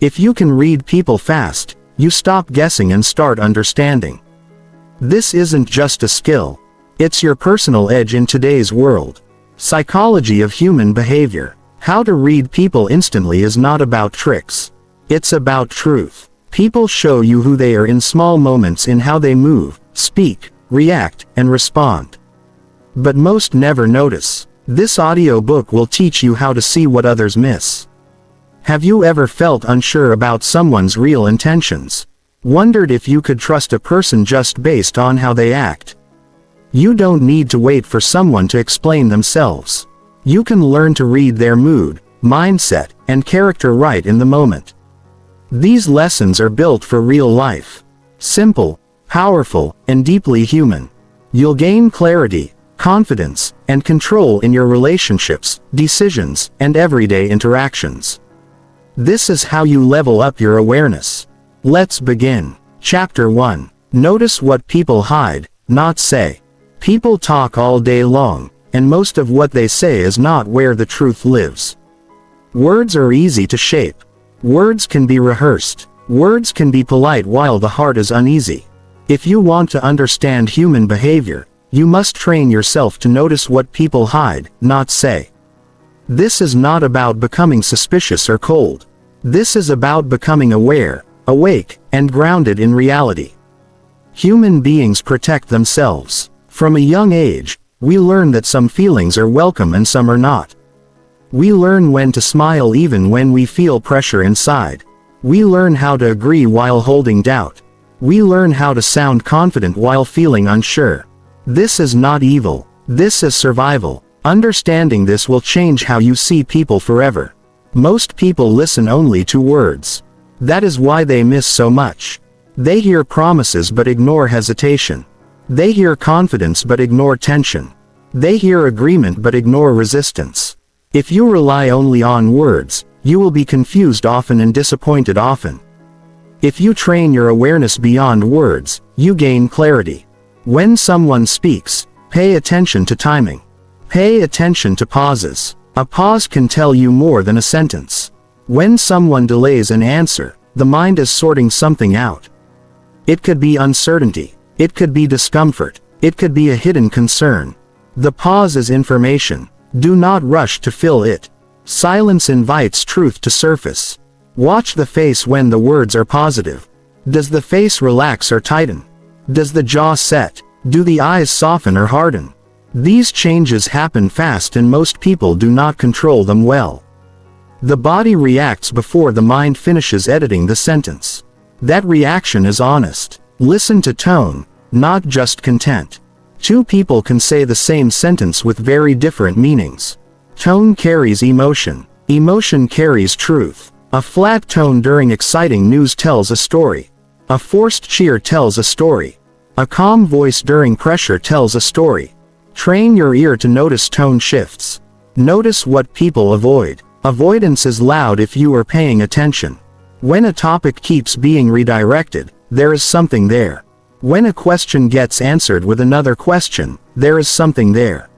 If you can read people fast, you stop guessing and start understanding. This isn't just a skill. It's your personal edge in today's world. Psychology of human behavior. How to read people instantly is not about tricks. It's about truth. People show you who they are in small moments, in how they move, speak, react, and respond. But most never notice. This audiobook will teach you how to see what others miss. Have you ever felt unsure about someone's real intentions? Wondered if you could trust a person just based on how they act? You don't need to wait for someone to explain themselves. You can learn to read their mood, mindset, and character right in the moment. These lessons are built for real life. Simple, powerful, and deeply human. You'll gain clarity, confidence, and control in your relationships, decisions, and everyday interactions. This is how you level up your awareness. Let's begin. Chapter 1. Notice what people hide, not say. People talk all day long, and most of what they say is not where the truth lives. Words are easy to shape. Words can be rehearsed. Words can be polite while the heart is uneasy. If you want to understand human behavior, you must train yourself to notice what people hide, not say. This is not about becoming suspicious or cold. This is about becoming aware, awake, and grounded in reality. Human beings protect themselves. From a young age, we learn that some feelings are welcome and some are not. We learn when to smile even when we feel pressure inside. We learn how to agree while holding doubt. We learn how to sound confident while feeling unsure. This is not evil. This is survival. Understanding this will change how you see people forever. Most people listen only to words. That is why they miss so much. They hear promises but ignore hesitation. They hear confidence but ignore tension. They hear agreement but ignore resistance. If you rely only on words, you will be confused often and disappointed often. If you train your awareness beyond words, you gain clarity. When someone speaks, pay attention to timing. Pay attention to pauses. A pause can tell you more than a sentence. When someone delays an answer, the mind is sorting something out. It could be uncertainty. It could be discomfort. It could be a hidden concern. The pause is information. Do not rush to fill it. Silence invites truth to surface. Watch the face when the words are positive. Does the face relax or tighten? Does the jaw set? Do the eyes soften or harden? These changes happen fast and most people do not control them well. The body reacts before the mind finishes editing the sentence. That reaction is honest. Listen to tone, not just content. Two people can say the same sentence with very different meanings. Tone carries emotion. Emotion carries truth. A flat tone during exciting news tells a story. A forced cheer tells a story. A calm voice during pressure tells a story. Train your ear to notice tone shifts. Notice what people avoid. Avoidance is loud if you are paying attention. When a topic keeps being redirected, there is something there. When a question gets answered with another question, there is something there.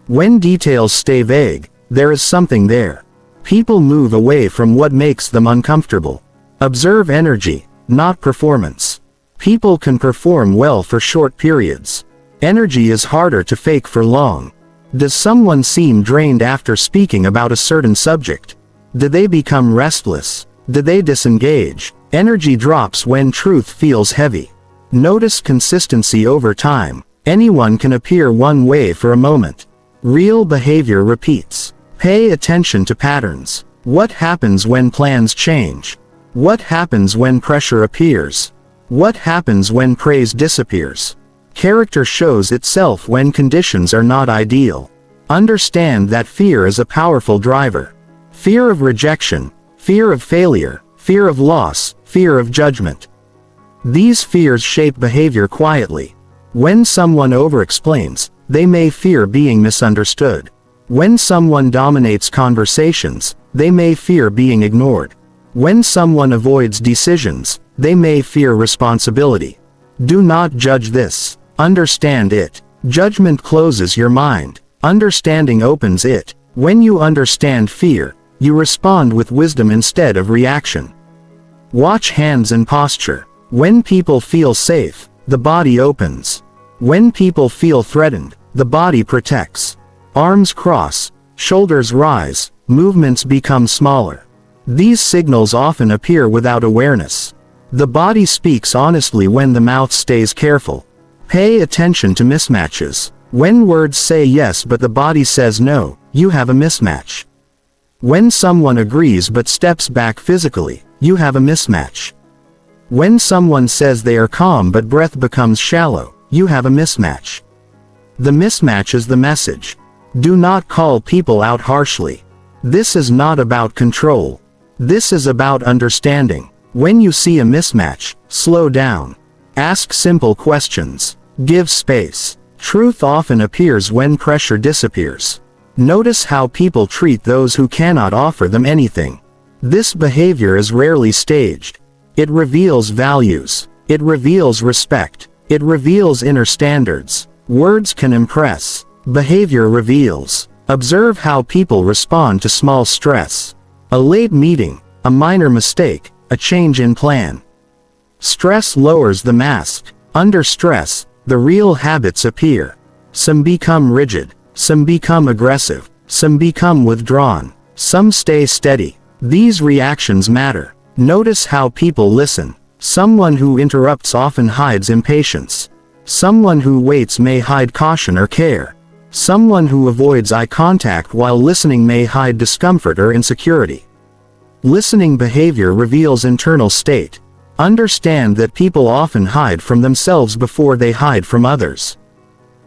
When details stay vague, there is something there. People move away from what makes them uncomfortable. Observe energy, not performance. People can perform well for short periods. Energy is harder to fake for long. Does someone seem drained after speaking about a certain subject? Do they become restless? Do they disengage? Energy drops when truth feels heavy. Notice consistency over time. Anyone can appear one way for a moment. Real behavior repeats. Pay attention to patterns. What happens when plans change? What happens when pressure appears? What happens when praise disappears? Character shows itself when conditions are not ideal. Understand that fear is a powerful driver. Fear of rejection, fear of failure, fear of loss, fear of judgment. These fears shape behavior quietly. When someone over-explains, they may fear being misunderstood. When someone dominates conversations, they may fear being ignored. When someone avoids decisions, they may fear responsibility. Do not judge this. Understand it. Judgment closes your mind. Understanding opens it. When you understand fear, you respond with wisdom instead of reaction. Watch hands and posture. When people feel safe, the body opens. When people feel threatened, the body protects. Arms cross, shoulders rise, movements become smaller. These signals often appear without awareness. The body speaks honestly when the mouth stays careful. Pay attention to mismatches. When words say yes but the body says no, you have a mismatch. When someone agrees but steps back physically, you have a mismatch. When someone says they are calm but breath becomes shallow, you have a mismatch. The mismatch is the message. Do not call people out harshly. This is not about control. This is about understanding. When you see a mismatch, slow down. Ask simple questions. Give space. Truth often appears when pressure disappears. Notice how people treat those who cannot offer them anything. This behavior is rarely staged. It reveals values. It reveals respect. It reveals inner standards. Words can impress. Behavior reveals. Observe how people respond to small stress. A late meeting, a minor mistake, a change in plan. Stress lowers the mask. Under stress, the real habits appear. Some become rigid. Some become aggressive. Some become withdrawn. Some stay steady. These reactions matter. Notice how people listen. Someone who interrupts often hides impatience. Someone who waits may hide caution or care. Someone who avoids eye contact while listening may hide discomfort or insecurity. Listening behavior reveals internal state. Understand that people often hide from themselves before they hide from others.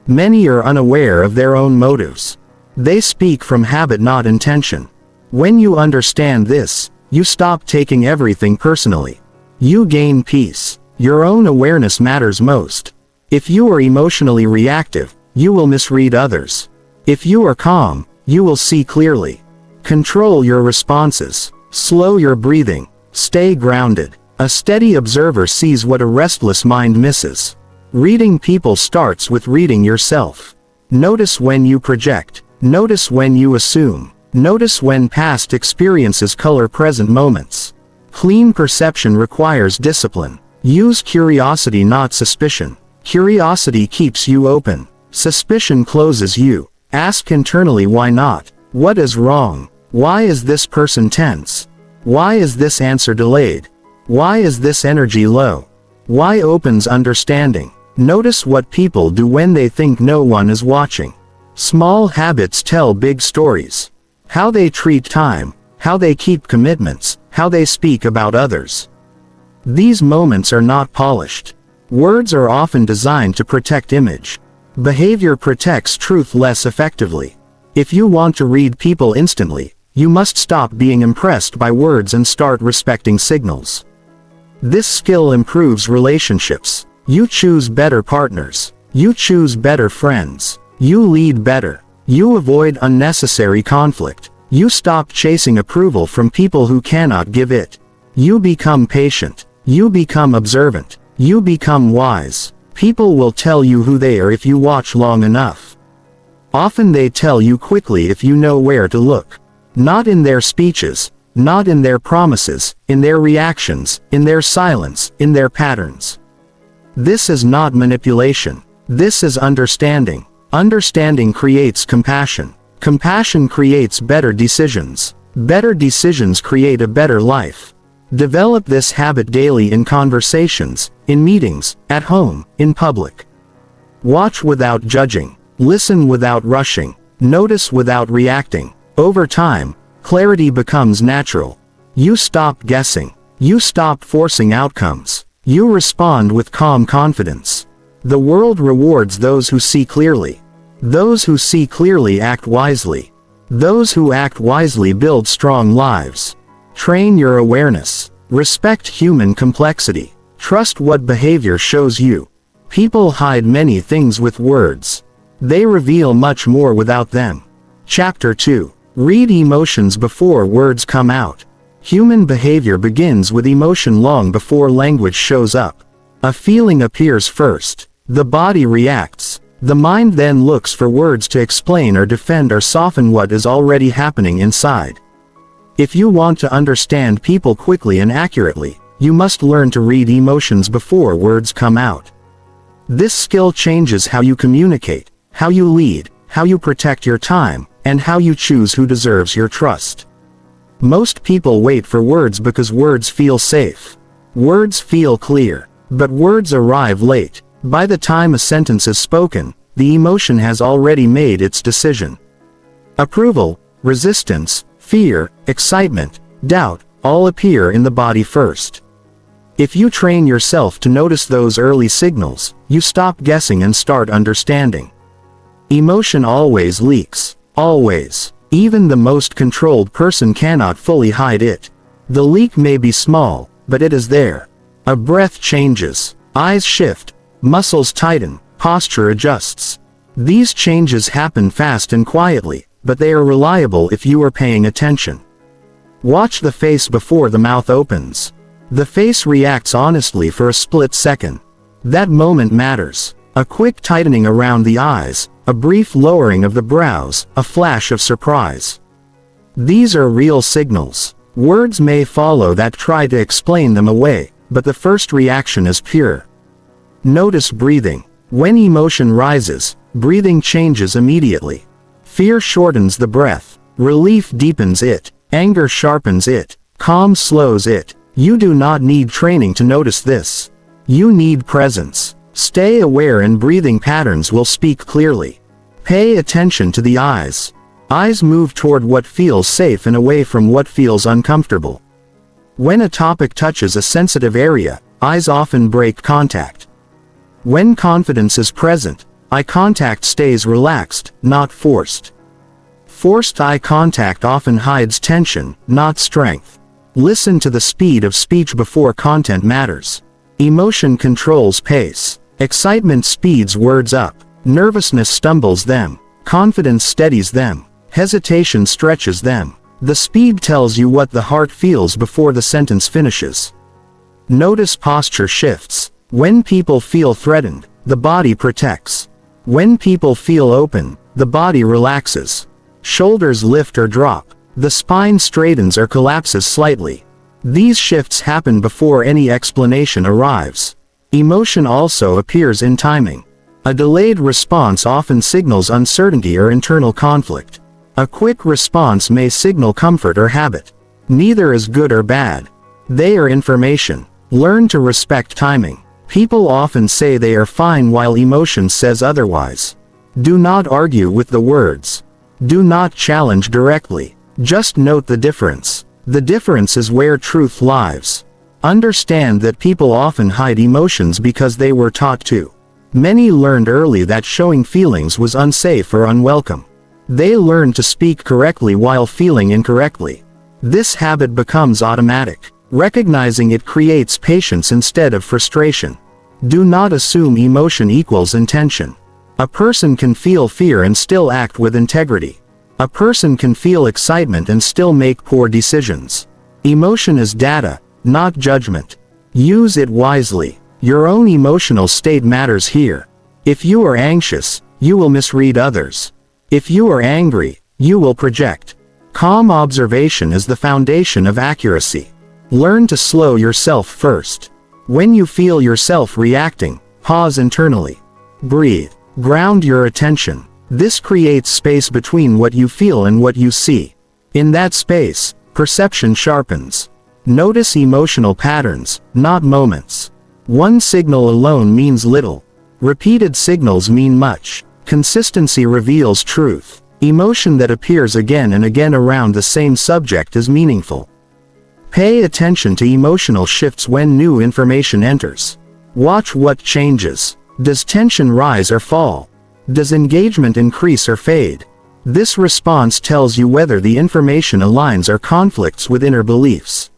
Many are unaware of their own motives. They speak from habit, not intention. When you understand this, you stop taking everything personally. You gain peace. Your own awareness matters most. If you are emotionally reactive, you will misread others. If you are calm, you will see clearly. Control your responses. Slow your breathing. Stay grounded. A steady observer sees what a restless mind misses. Reading people starts with reading yourself. Notice when you project. Notice when you assume. Notice when past experiences color present moments. Clean perception requires discipline. Use curiosity, not suspicion. Curiosity keeps you open. Suspicion closes you. Ask internally, why not? What is wrong? Why is this person tense? Why is this answer delayed? Why is this energy low? Why opens understanding? Notice what people do when they think no one is watching. Small habits tell big stories. How they treat time, how they keep commitments, how they speak about others. These moments are not polished. Words are often designed to protect image. Behavior protects truth less effectively. If you want to read people instantly, you must stop being impressed by words and start respecting signals. This skill improves relationships. You choose better partners. You choose better friends. You lead better. You avoid unnecessary conflict. You stop chasing approval from people who cannot give it. You become patient. You become observant. You become wise. People will tell you who they are if you watch long enough. Often they tell you quickly if you know where to look. Not in their speeches, not in their promises, in their reactions, in their silence, in their patterns. This is not manipulation. This is understanding. Understanding creates compassion. Compassion creates better decisions. Better decisions create a better life. Develop this habit daily in conversations, in meetings, at home, in public. Watch without judging. Listen without rushing. Notice without reacting. Over time, clarity becomes natural. You stop guessing. You stop forcing outcomes. You respond with calm confidence. The world rewards those who see clearly. Those who see clearly act wisely. Those who act wisely build strong lives. Train your awareness. Respect human complexity. Trust what behavior shows you. People hide many things with words. They reveal much more without them. Chapter 2. Read emotions before words come out. Human behavior begins with emotion long before language shows up. A feeling appears first. The body reacts. The mind then looks for words to explain or defend or soften what is already happening inside. If you want to understand people quickly and accurately, you must learn to read emotions before words come out. This skill changes how you communicate, how you lead, how you protect your time, and how you choose who deserves your trust. Most people wait for words because words feel safe. Words feel clear, but words arrive late. By the time a sentence is spoken, the emotion has already made its decision. Approval, resistance, fear, excitement, doubt, all appear in the body first. If you train yourself to notice those early signals, you stop guessing and start understanding. Emotion always leaks. Always. Even the most controlled person cannot fully hide it. The leak may be small, but it is there. A breath changes. Eyes shift. Muscles tighten. Posture adjusts. These changes happen fast and quietly, but they are reliable if you are paying attention. Watch the face before the mouth opens. The face reacts honestly for a split second. That moment matters. A quick tightening around the eyes, a brief lowering of the brows, a flash of surprise. These are real signals. Words may follow that try to explain them away, but the first reaction is pure. Notice breathing. When emotion rises, breathing changes immediately. Fear shortens the breath. Relief deepens it. Anger sharpens it. Calm slows it. You do not need training to notice this. You need presence. Stay aware and breathing patterns will speak clearly. Pay attention to the eyes. Eyes move toward what feels safe and away from what feels uncomfortable. When a topic touches a sensitive area, eyes often break contact. When confidence is present, eye contact stays relaxed, not forced. Forced eye contact often hides tension, not strength. Listen to the speed of speech before content matters. Emotion controls pace. Excitement speeds words up. Nervousness stumbles them. Confidence steadies them. Hesitation stretches them. The speed tells you what the heart feels before the sentence finishes. Notice posture shifts. When people feel threatened, the body protects. When people feel open, the body relaxes. Shoulders lift or drop. The spine straightens or collapses slightly. These shifts happen before any explanation arrives. Emotion also appears in timing. A delayed response often signals uncertainty or internal conflict. A quick response may signal comfort or habit. Neither is good or bad. They are information. Learn to respect timing. People often say they are fine while emotion says otherwise. Do not argue with the words. Do not challenge directly. Just note the difference. The difference is where truth lies. Understand that people often hide emotions because they were taught to. Many learned early that showing feelings was unsafe or unwelcome. They learned to speak correctly while feeling incorrectly. This habit becomes automatic. Recognizing it creates patience instead of frustration. Do not assume emotion equals intention. A person can feel fear and still act with integrity. A person can feel excitement and still make poor decisions. Emotion is data, not judgment. Use it wisely. Your own emotional state matters here. If you are anxious, you will misread others. If you are angry, you will project. Calm observation is the foundation of accuracy. Learn to slow yourself first. When you feel yourself reacting, pause internally. Breathe. Ground your attention. This creates space between what you feel and what you see. In that space, perception sharpens. Notice emotional patterns, not moments. One signal alone means little. Repeated signals mean much. Consistency reveals truth. Emotion that appears again and again around the same subject is meaningful. Pay attention to emotional shifts when new information enters. Watch what changes. Does tension rise or fall? Does engagement increase or fade? This response tells you whether the information aligns or conflicts with inner beliefs.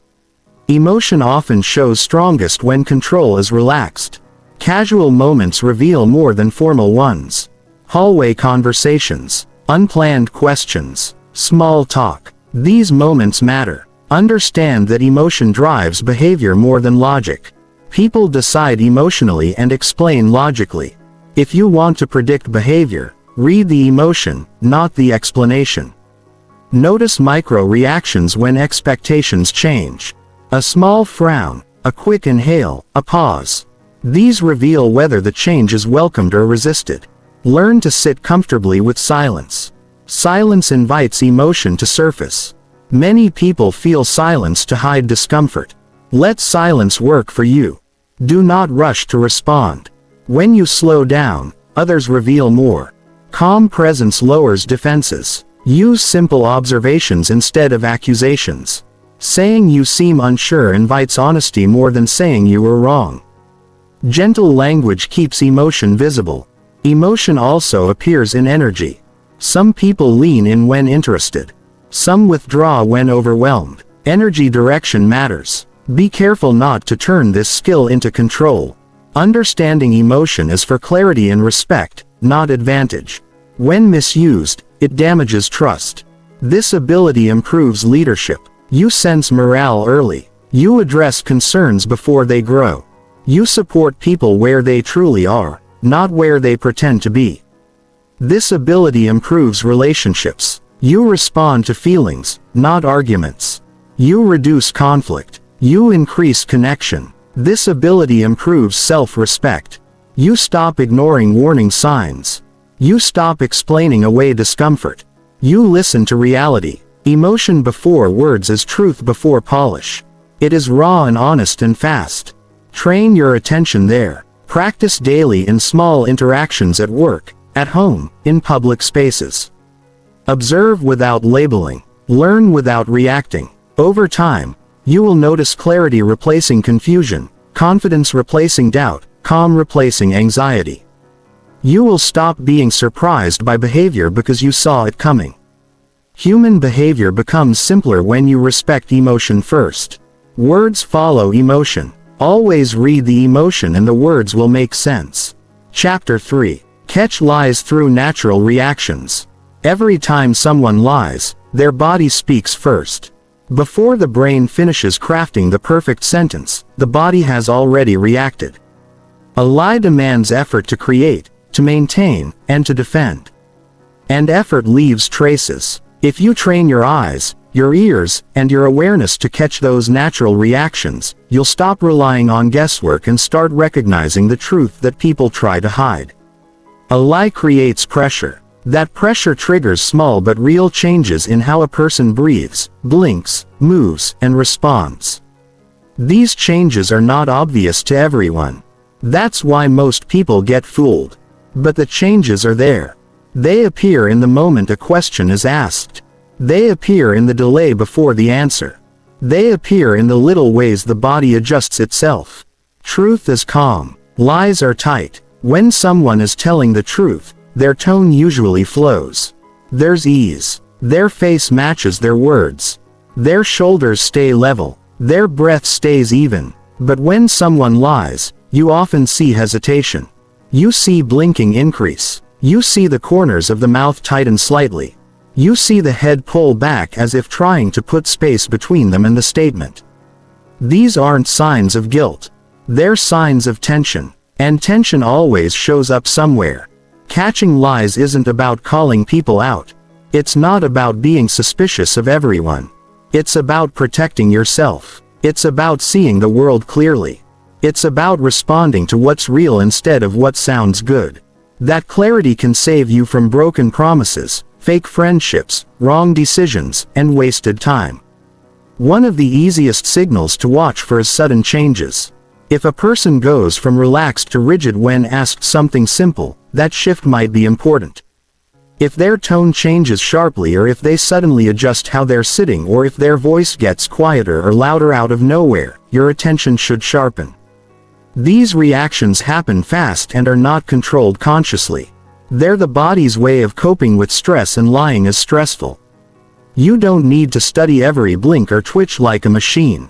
Emotion often shows strongest when control is relaxed. Casual moments reveal more than formal ones. Hallway conversations, unplanned questions, small talk. These moments matter. Understand that emotion drives behavior more than logic. People decide emotionally and explain logically. If you want to predict behavior, read the emotion, not the explanation. Notice micro reactions when expectations change. A small frown, a quick inhale, a pause. These reveal whether the change is welcomed or resisted. Learn to sit comfortably with silence. Silence invites emotion to surface. Many people feel silence to hide discomfort. Let silence work for you. Do not rush to respond. When you slow down, others reveal more. Calm presence lowers defenses. Use simple observations instead of accusations. Saying you seem unsure invites honesty more than saying you were wrong. Gentle language keeps emotion visible. Emotion also appears in energy. Some people lean in when interested. Some withdraw when overwhelmed. Energy direction matters. Be careful not to turn this skill into control. Understanding emotion is for clarity and respect, not advantage. When misused, it damages trust. This ability improves leadership. You sense morale early. You address concerns before they grow. You support people where they truly are, not where they pretend to be. This ability improves relationships. You respond to feelings, not arguments. You reduce conflict. You increase connection. This ability improves self-respect. You stop ignoring warning signs. You stop explaining away discomfort. You listen to reality. Emotion before words is truth before polish. It is raw and honest and fast. Train your attention there. Practice daily in small interactions at work, at home, in public spaces. Observe without labeling. Learn without reacting. Over time, you will notice clarity replacing confusion, confidence replacing doubt, calm replacing anxiety. You will stop being surprised by behavior because you saw it coming. Human behavior becomes simpler when you respect emotion first. Words follow emotion. Always read the emotion and the words will make sense. Chapter 3. Catch lies through natural reactions. Every time someone lies, their body speaks first. Before the brain finishes crafting the perfect sentence, the body has already reacted. A lie demands effort to create, to maintain, and to defend. And effort leaves traces. If you train your eyes, your ears, and your awareness to catch those natural reactions, you'll stop relying on guesswork and start recognizing the truth that people try to hide. A lie creates pressure. That pressure triggers small but real changes in how a person breathes, blinks, moves, and responds. These changes are not obvious to everyone. That's why most people get fooled. But the changes are there. They appear in the moment a question is asked. They appear in the delay before the answer. They appear in the little ways the body adjusts itself. Truth is calm. Lies are tight. When someone is telling the truth, their tone usually flows. There's ease. Their face matches their words. Their shoulders stay level. Their breath stays even. But when someone lies, you often see hesitation. You see blinking increase. You see the corners of the mouth tighten slightly. You see the head pull back as if trying to put space between them and the statement. These aren't signs of guilt. They're signs of tension. And tension always shows up somewhere. Catching lies isn't about calling people out. It's not about being suspicious of everyone. It's about protecting yourself. It's about seeing the world clearly. It's about responding to what's real instead of what sounds good. That clarity can save you from broken promises, fake friendships, wrong decisions, and wasted time. One of the easiest signals to watch for is sudden changes. If a person goes from relaxed to rigid when asked something simple, that shift might be important. If their tone changes sharply, or if they suddenly adjust how they're sitting, or if their voice gets quieter or louder out of nowhere, your attention should sharpen. These reactions happen fast and are not controlled consciously. They're the body's way of coping with stress, and lying is stressful. You don't need to study every blink or twitch like a machine.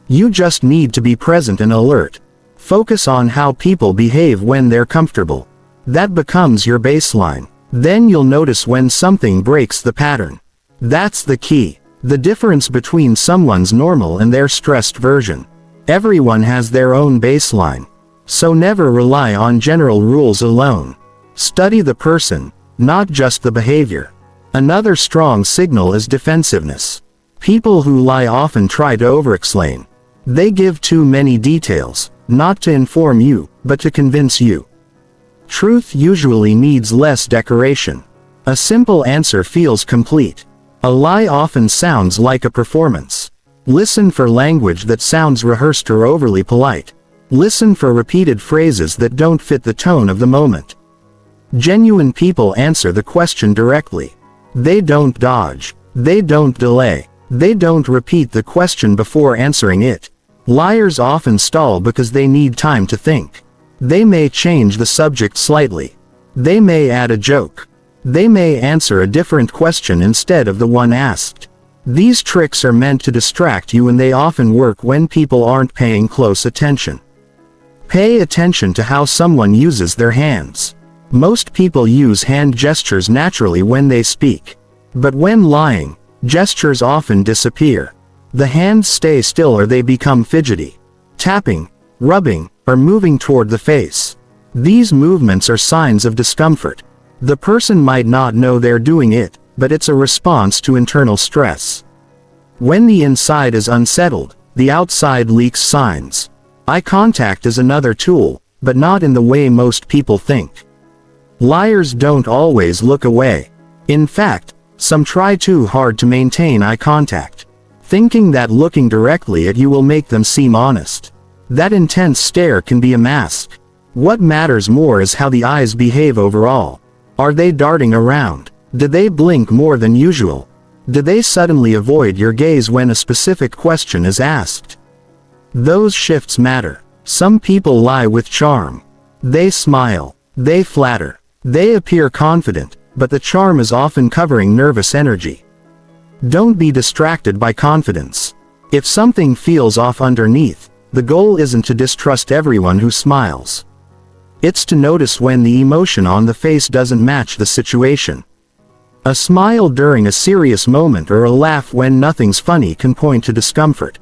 You just need to be present and alert. Focus on how people behave when they're comfortable. That becomes your baseline. Then you'll notice when something breaks the pattern. That's the key. The difference between someone's normal and their stressed version. Everyone has their own baseline. So never rely on general rules alone. Study the person, not just the behavior. Another strong signal is defensiveness. People who lie often try to overexplain. They give too many details, not to inform you, but to convince you. Truth usually needs less decoration. A simple answer feels complete. A lie often sounds like a performance. Listen for language that sounds rehearsed or overly polite. Listen for repeated phrases that don't fit the tone of the moment. Genuine people answer the question directly. They don't dodge. They don't delay. They don't repeat the question before answering it. Liars often stall because they need time to think. They may change the subject slightly. They may add a joke. They may answer a different question instead of the one asked. These tricks are meant to distract you, and they often work when people aren't paying close attention. Pay attention to how someone uses their hands. Most people use hand gestures naturally when they speak. But when lying, gestures often disappear. The hands stay still or they become fidgety. Tapping, rubbing, or moving toward the face. These movements are signs of discomfort. The person might not know they're doing it, but it's a response to internal stress. When the inside is unsettled, the outside leaks signs. Eye contact is another tool, but not in the way most people think. Liars don't always look away. In fact, some try too hard to maintain eye contact, thinking that looking directly at you will make them seem honest. That intense stare can be a mask. What matters more is how the eyes behave overall. Are they darting around? Do they blink more than usual? Do they suddenly avoid your gaze when a specific question is asked? Those shifts matter. Some people lie with charm. They smile. They flatter. They appear confident, but the charm is often covering nervous energy. Don't be distracted by confidence. If something feels off underneath, the goal isn't to distrust everyone who smiles. It's to notice when the emotion on the face doesn't match the situation. A smile during a serious moment or a laugh when nothing's funny can point to discomfort.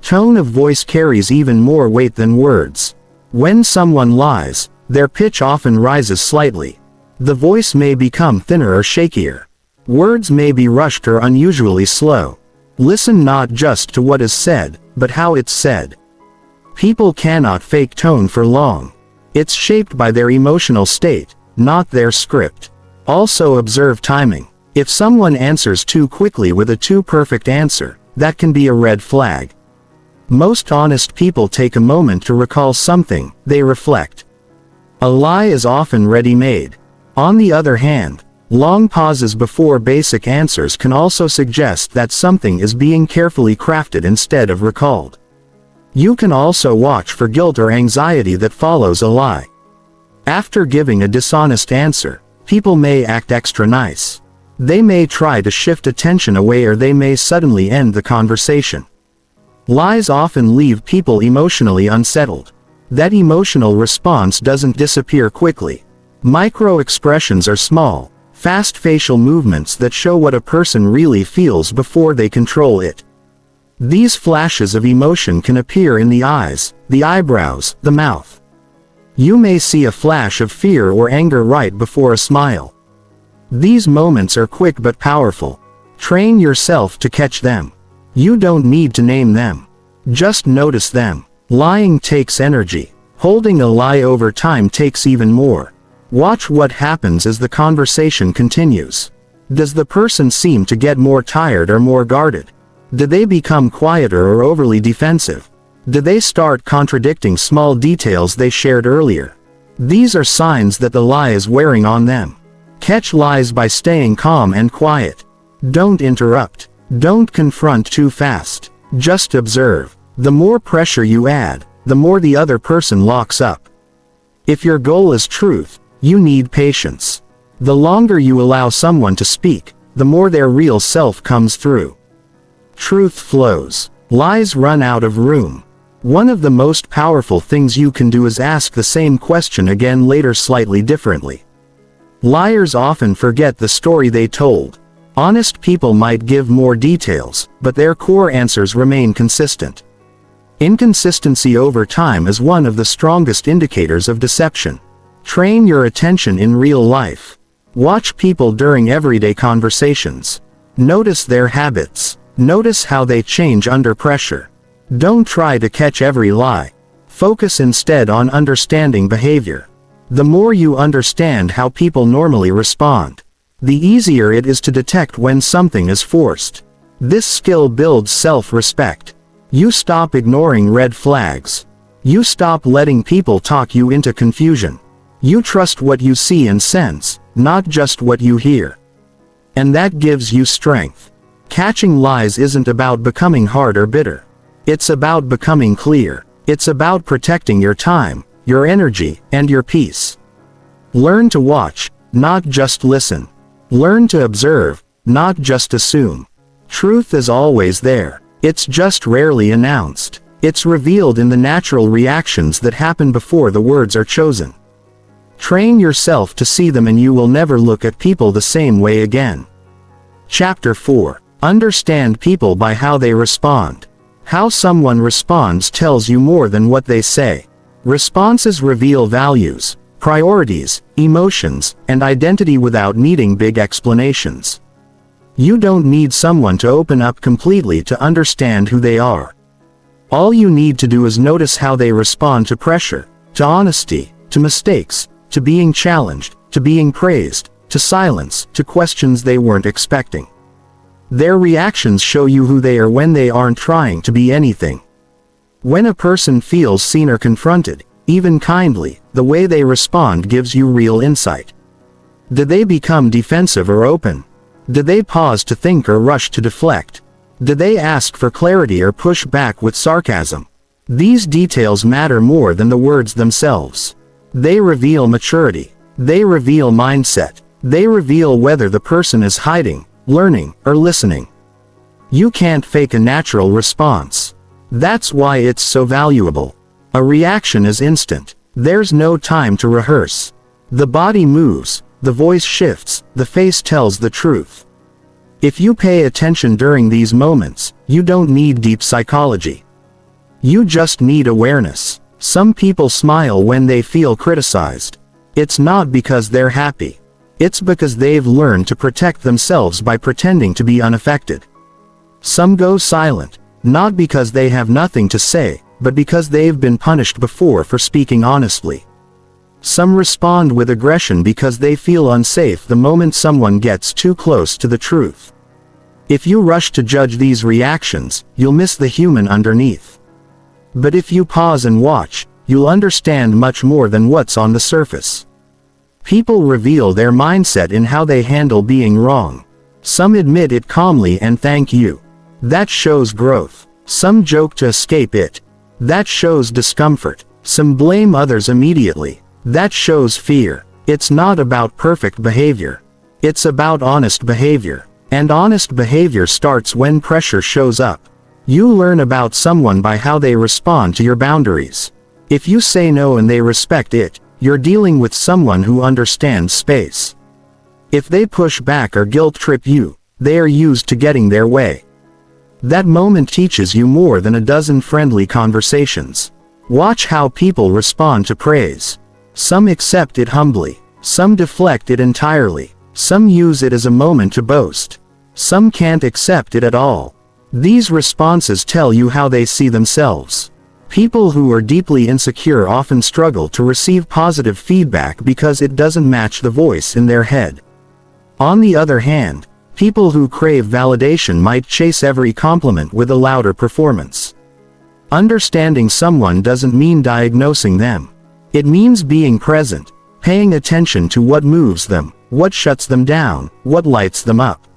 Tone of voice carries even more weight than words. When someone lies, their pitch often rises slightly. The voice may become thinner or shakier. Words may be rushed or unusually slow. Listen not just to what is said, but how it's said. People cannot fake tone for long. It's shaped by their emotional state, not their script. Also observe timing. If someone answers too quickly with a too perfect answer, that can be a red flag. Most honest people take a moment to recall something. They reflect. A lie is often ready-made. On the other hand, long pauses before basic answers can also suggest that something is being carefully crafted instead of recalled. You can also watch for guilt or anxiety that follows a lie. After giving a dishonest answer, people may act extra nice. They may try to shift attention away, or they may suddenly end the conversation. Lies often leave people emotionally unsettled. That emotional response doesn't disappear quickly. Micro-expressions are small, fast facial movements that show what a person really feels before they control it. These flashes of emotion can appear in the eyes, the eyebrows, the mouth. You may see a flash of fear or anger right before a smile. These moments are quick but powerful. Train yourself to catch them. You don't need to name them. Just notice them. Lying takes energy. Holding a lie over time takes even more. Watch what happens as the conversation continues. Does the person seem to get more tired or more guarded? Do they become quieter or overly defensive? Do they start contradicting small details they shared earlier? These are signs that the lie is wearing on them. Catch lies by staying calm and quiet. Don't interrupt. Don't confront too fast. Just observe. The more pressure you add, the more the other person locks up. If your goal is truth, you need patience. The longer you allow someone to speak, the more their real self comes through. Truth flows. Lies run out of room. One of the most powerful things you can do is ask the same question again later slightly differently. Liars often forget the story they told. Honest people might give more details, but their core answers remain consistent. Inconsistency over time is one of the strongest indicators of deception. Train your attention in real life. Watch people during everyday conversations. Notice their habits. Notice how they change under pressure. Don't try to catch every lie. Focus instead on understanding behavior. The more you understand how people normally respond, the easier it is to detect when something is forced. This skill builds self-respect. You stop ignoring red flags. You stop letting people talk you into confusion. You trust what you see and sense, not just what you hear. And that gives you strength. Catching lies isn't about becoming hard or bitter. It's about becoming clear. It's about protecting your time, your energy, and your peace. Learn to watch, not just listen. Learn to observe, not just assume. Truth is always there. It's just rarely announced. It's revealed in the natural reactions that happen before the words are chosen. Train yourself to see them and you will never look at people the same way again. Chapter 4. Understand people by how they respond. How someone responds tells you more than what they say. Responses reveal values, priorities, emotions, and identity without needing big explanations. You don't need someone to open up completely to understand who they are. All you need to do is notice how they respond to pressure, to honesty, to mistakes, to being challenged, to being praised, to silence, to questions they weren't expecting. Their reactions show you who they are when they aren't trying to be anything. When a person feels seen or confronted, even kindly, the way they respond gives you real insight. Did they become defensive or open? Did they pause to think or rush to deflect? Did they ask for clarity or push back with sarcasm? These details matter more than the words themselves. They reveal maturity. They reveal mindset. They reveal whether the person is hiding, learning, or listening. You can't fake a natural response. That's why it's so valuable. A reaction is instant. There's no time to rehearse. The body moves, the voice shifts, the face tells the truth. If you pay attention during these moments, you don't need deep psychology. You just need awareness. Some people smile when they feel criticized. It's not because they're happy. It's because they've learned to protect themselves by pretending to be unaffected. Some go silent, not because they have nothing to say, but because they've been punished before for speaking honestly. Some respond with aggression because they feel unsafe the moment someone gets too close to the truth. If you rush to judge these reactions, you'll miss the human underneath. But if you pause and watch, you'll understand much more than what's on the surface. People reveal their mindset in how they handle being wrong. Some admit it calmly and thank you. That shows growth. Some joke to escape it. That shows discomfort. Some blame others immediately. That shows fear. It's not about perfect behavior. It's about honest behavior. And honest behavior starts when pressure shows up. You learn about someone by how they respond to your boundaries. If you say no and they respect it, you're dealing with someone who understands space. If they push back or guilt trip you, they are used to getting their way. That moment teaches you more than a dozen friendly conversations. Watch how people respond to praise. Some accept it humbly. Some deflect it entirely. Some use it as a moment to boast. Some can't accept it at all. These responses tell you how they see themselves. People who are deeply insecure often struggle to receive positive feedback because it doesn't match the voice in their head. On the other hand, people who crave validation might chase every compliment with a louder performance. Understanding someone doesn't mean diagnosing them. It means being present, paying attention to what moves them, what shuts them down, what lights them up.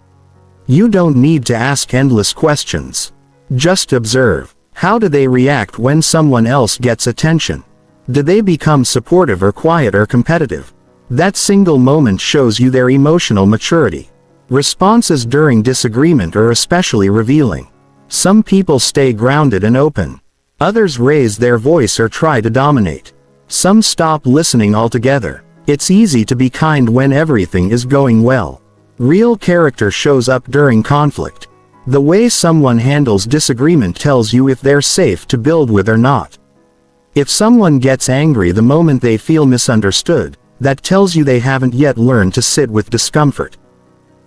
You don't need to ask endless questions. Just observe. How do they react when someone else gets attention? Do they become supportive or quiet or competitive? That single moment shows you their emotional maturity. Responses during disagreement are especially revealing. Some people stay grounded and open. Others raise their voice or try to dominate. Some stop listening altogether. It's easy to be kind when everything is going well. Real character shows up during conflict. The way someone handles disagreement tells you if they're safe to build with or not. If someone gets angry the moment they feel misunderstood, that tells you they haven't yet learned to sit with discomfort.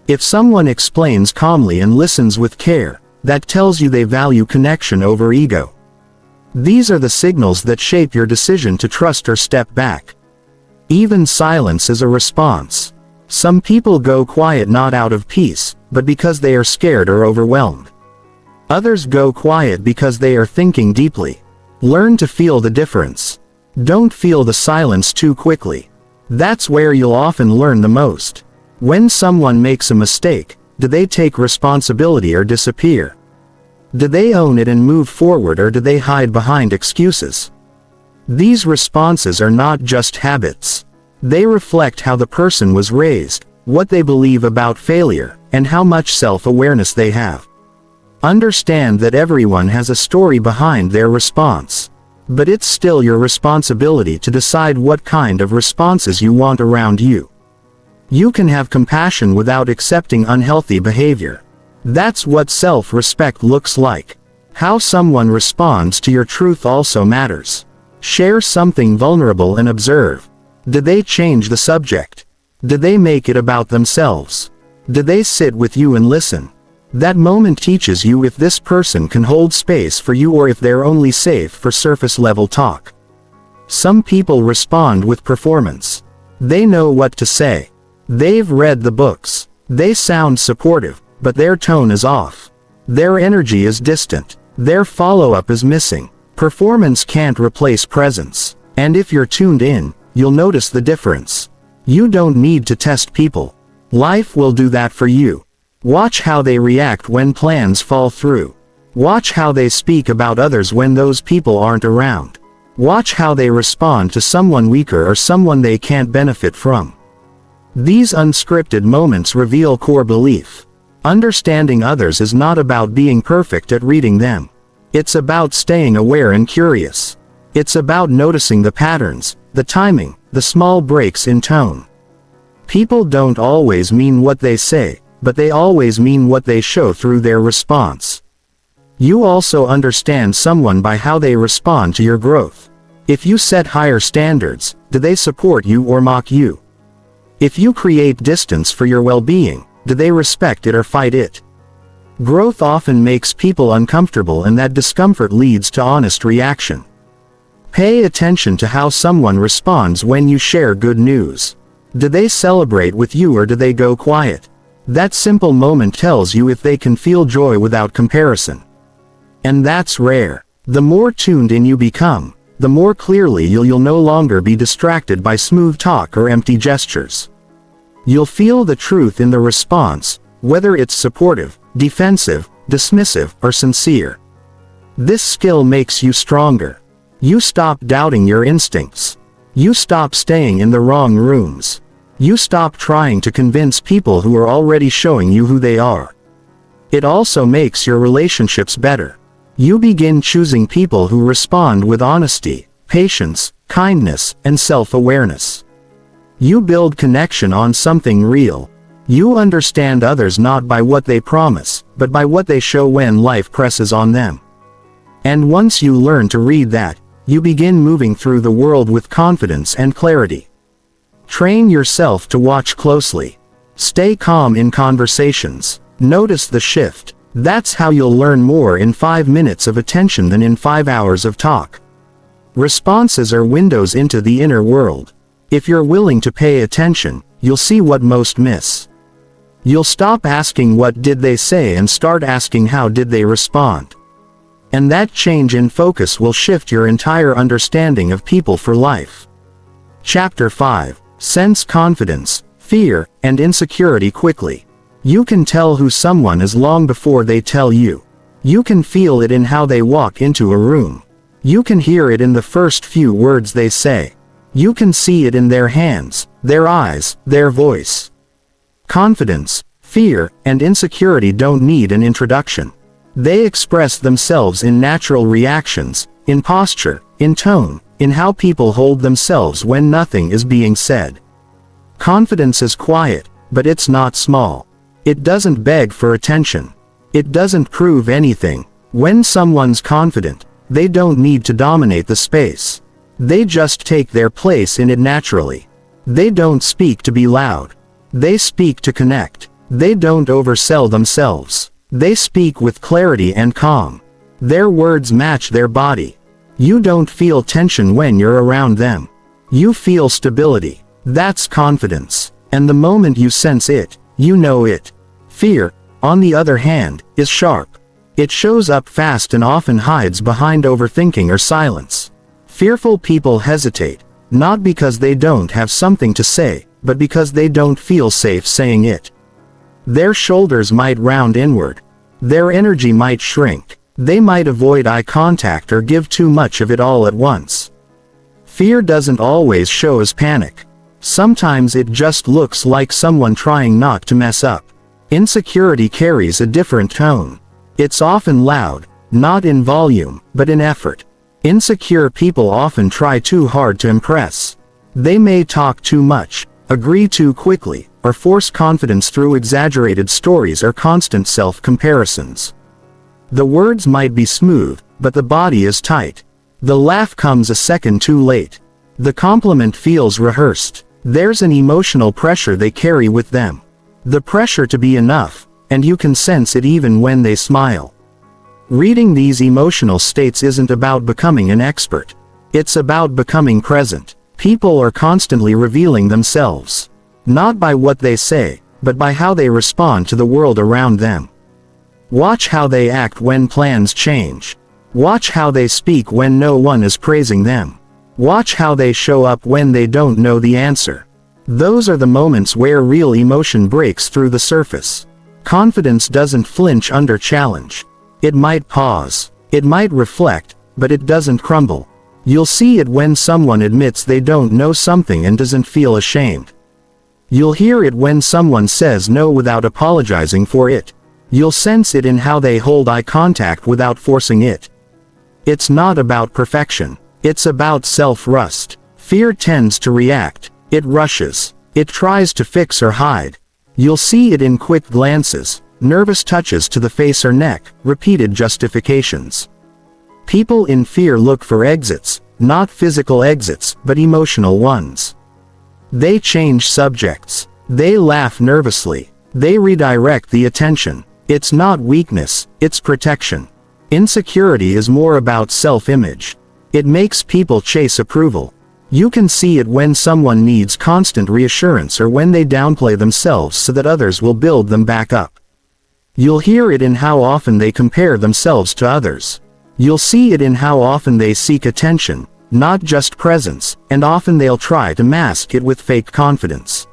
If someone explains calmly and listens with care, that tells you they value connection over ego. These are the signals that shape your decision to trust or step back. Even silence is a response. Some people go quiet not out of peace, but because they are scared or overwhelmed. Others go quiet because they are thinking deeply. Learn to feel the difference. Don't feel the silence too quickly. That's where you'll often learn the most. When someone makes a mistake, do they take responsibility or disappear? Do they own it and move forward, or do they hide behind excuses? These responses are not just habits. They reflect how the person was raised, what they believe about failure, and how much self-awareness they have. Understand that everyone has a story behind their response. But it's still your responsibility to decide what kind of responses you want around you. You can have compassion without accepting unhealthy behavior. That's what self-respect looks like. How someone responds to your truth also matters. Share something vulnerable and observe. Did they change the subject? Did they make it about themselves? Did they sit with you and listen? That moment teaches you if this person can hold space for you or if they're only safe for surface-level talk. Some people respond with performance. They know what to say. They've read the books. They sound supportive, but their tone is off. Their energy is distant. Their follow-up is missing. Performance can't replace presence. And if you're tuned in, you'll notice the difference. You don't need to test people. Life will do that for you. Watch how they react when plans fall through. Watch how they speak about others when those people aren't around. Watch how they respond to someone weaker or someone they can't benefit from. These unscripted moments reveal core belief. Understanding others is not about being perfect at reading them. It's about staying aware and curious. It's about noticing the patterns, the timing, the small breaks in tone. People don't always mean what they say, but they always mean what they show through their response. You also understand someone by how they respond to your growth. If you set higher standards, do they support you or mock you? If you create distance for your well-being, do they respect it or fight it? Growth often makes people uncomfortable, and that discomfort leads to honest reaction. Pay attention to how someone responds when you share good news. Do they celebrate with you or do they go quiet? That simple moment tells you if they can feel joy without comparison. And that's rare. The more tuned in you become, the more clearly you'll no longer be distracted by smooth talk or empty gestures. You'll feel the truth in the response, whether it's supportive, defensive, dismissive, or sincere. This skill makes you stronger. You stop doubting your instincts. You stop staying in the wrong rooms. You stop trying to convince people who are already showing you who they are. It also makes your relationships better. You begin choosing people who respond with honesty, patience, kindness, and self-awareness. You build connection on something real. You understand others not by what they promise, but by what they show when life presses on them. And once you learn to read that, you begin moving through the world with confidence and clarity. Train yourself to watch closely. Stay calm in conversations. Notice the shift. That's how you'll learn more in 5 minutes of attention than in 5 hours of talk. Responses are windows into the inner world. If you're willing to pay attention, you'll see what most miss. You'll stop asking what did they say and start asking how did they respond. And that change in focus will shift your entire understanding of people for life. Chapter 5. Sense confidence, fear, and insecurity quickly. You can tell who someone is long before they tell you. You can feel it in how they walk into a room. You can hear it in the first few words they say. You can see it in their hands, their eyes, their voice. Confidence, fear, and insecurity don't need an introduction. They express themselves in natural reactions, in posture, in tone, in how people hold themselves when nothing is being said. Confidence is quiet, but it's not small. It doesn't beg for attention. It doesn't prove anything. When someone's confident, they don't need to dominate the space. They just take their place in it naturally. They don't speak to be loud. They speak to connect. They don't oversell themselves. They speak with clarity and calm. Their words match their body. You don't feel tension when you're around them. You feel stability. That's confidence. And the moment you sense it, you know it. Fear, on the other hand, is sharp. It shows up fast and often hides behind overthinking or silence. Fearful people hesitate, not because they don't have something to say, but because they don't feel safe saying it. Their shoulders might round inward. Their energy might shrink. They might avoid eye contact or give too much of it all at once. Fear doesn't always show as panic. Sometimes it just looks like someone trying not to mess up. Insecurity carries a different tone. It's often loud, not in volume, but in effort. Insecure people often try too hard to impress. They may talk too much, agree too quickly, or force confidence through exaggerated stories or constant self-comparisons. The words might be smooth, but the body is tight. The laugh comes a second too late. The compliment feels rehearsed. There's an emotional pressure they carry with them. The pressure to be enough, and you can sense it even when they smile. Reading these emotional states isn't about becoming an expert. It's about becoming present. People are constantly revealing themselves. Not by what they say, but by how they respond to the world around them. Watch how they act when plans change. Watch how they speak when no one is praising them. Watch how they show up when they don't know the answer. Those are the moments where real emotion breaks through the surface. Confidence doesn't flinch under challenge. It might pause. It might reflect, but it doesn't crumble. You'll see it when someone admits they don't know something and doesn't feel ashamed. You'll hear it when someone says no without apologizing for it. You'll sense it in how they hold eye contact without forcing it. It's not about perfection. It's about self-trust. Fear tends to react. It rushes. It tries to fix or hide. You'll see it in quick glances, nervous touches to the face or neck, repeated justifications. People in fear look for exits, not physical exits, but emotional ones. They change subjects. They laugh nervously. They redirect the attention. It's not weakness, it's protection. Insecurity is more about self-image. It makes people chase approval. You can see it when someone needs constant reassurance or when they downplay themselves so that others will build them back up. You'll hear it in how often they compare themselves to others. You'll see it in how often they seek attention, not just presence, and often they'll try to mask it with fake confidence.